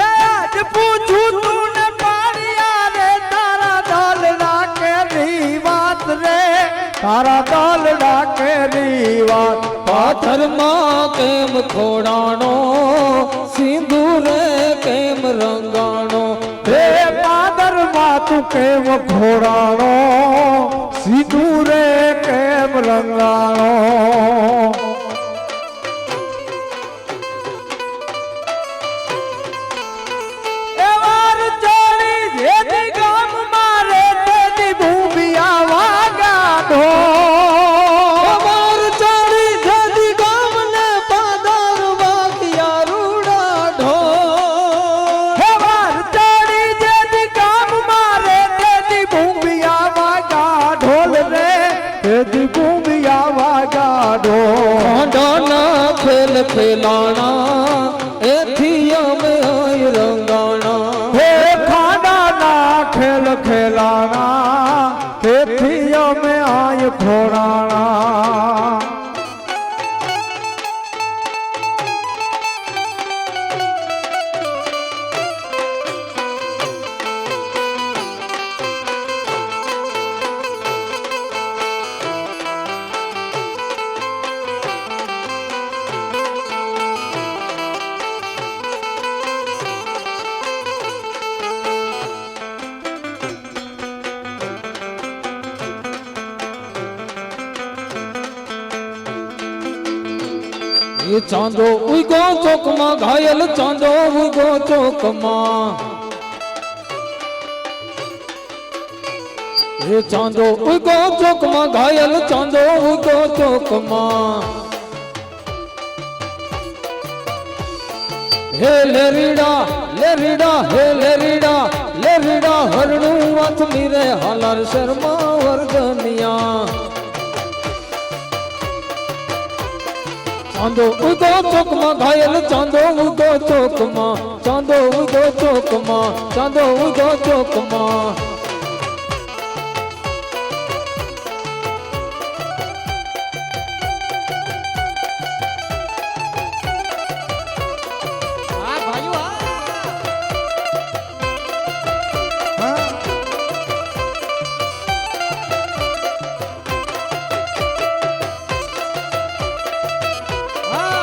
એજ પૂછું તું ને પાડિયા રે તારા ઢાલના કેવી વાત રે તારા ઢાલના કેવી વાત પાથરમાં કેમ ખોડાણો સિંદૂરે કેમ રંગાણો હે પાદરમાં તું કેમ ઘોડાણો સિંદૂરે કેમ રંગાણો એ વાર ચાલી જેથી ગામ મારે તેની ભૂમિયા વાગાડો અમાર ચાલી જતી ગામને પાદર વાગ્યા રૂડા ઢો હે વાર ચાલી જેથી ગામ મારે તેની ભૂમિયા વાગા ઢોલ રે તેની ભૂમિયા વાગા ઢોલ ખોડાના ખેલ ખેલાણા એથી એ ચાંદો ઉગો ચોકમાં ઘાયલ ચાંદો ઉગો ચોકમાં એ ચાંદો ઉગો ચોકમાં ઘાયલ ચાંદો ઉગો ચોકમાં હે લેરીડા લેરીડા હે લેરીડા લેરીડા હરણું વાથમી રે હાલાર શર્મા વર્ગનિયા ચાંદો ઉગો ચોકમાં ઘાયલ ચાંદો ઉગો ચોકમાં ચાંદો ઉગો ચોકમાં ચાંદો ઉગો ચોકમાં હા ભાઈઓ હા હા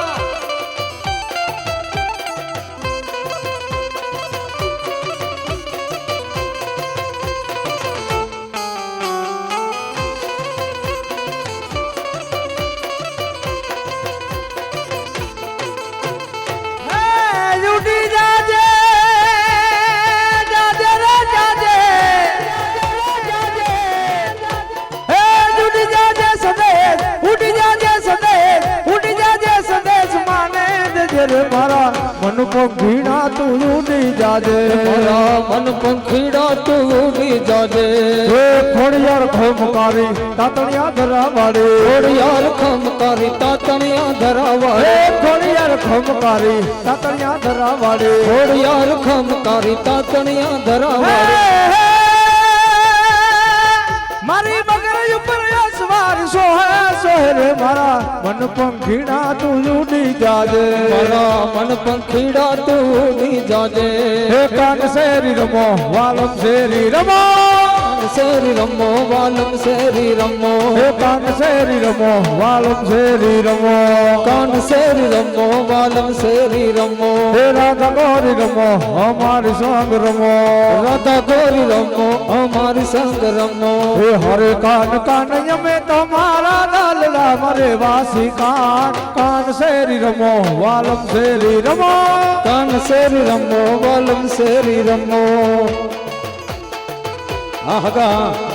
ઉડી જાજે જાજે રે જાજે હે ઉડી જાજે સંદેશ ઉડી જાજે સંદેશ ઉડી જાજે સંદેશ માને દેજે રે મારા મન પંખીડા તું ઉડી જાજે મારા મન પંખીડા તું ઉડી જાજે હે ખોડિયાર ખોમકારી તાતણિયા ધરાવાળી ખોડિયાર ખમકારી તાતણિયા ધરાવાળે હે ખોડિયાર ખોમકારી તાતણિયા ધરાવાળી ખોડિયાર ખમકારી તાતણિયા ધરાવાળે મારી બગર ઉપર અસવાર સોહે સોહે રે મારા મન પંખીડા તું ઉડી જાજે મારા મન પંખીડા તું ઉડી જાજે હે કાન શેરી રમો વાલમ શેરી રમો શેરી રમો વાલમ શેરી રમો હે કાન શેરી રમો વાલમ શેરી રમો કાન શેરી રમો વાલમ શેરી રમો હે રાધા ગોરી રમો અમારી સંગ રમો રાધા ગોરી રમો અમારી સંગ રમો હે હરે કાન કાન યમે તમારા દાલડા મરે વાસી કાન કાન શેરી રમો વાલમ શેરી રમો કાન શેરી રમો વાલમ શેરી રમો આહગા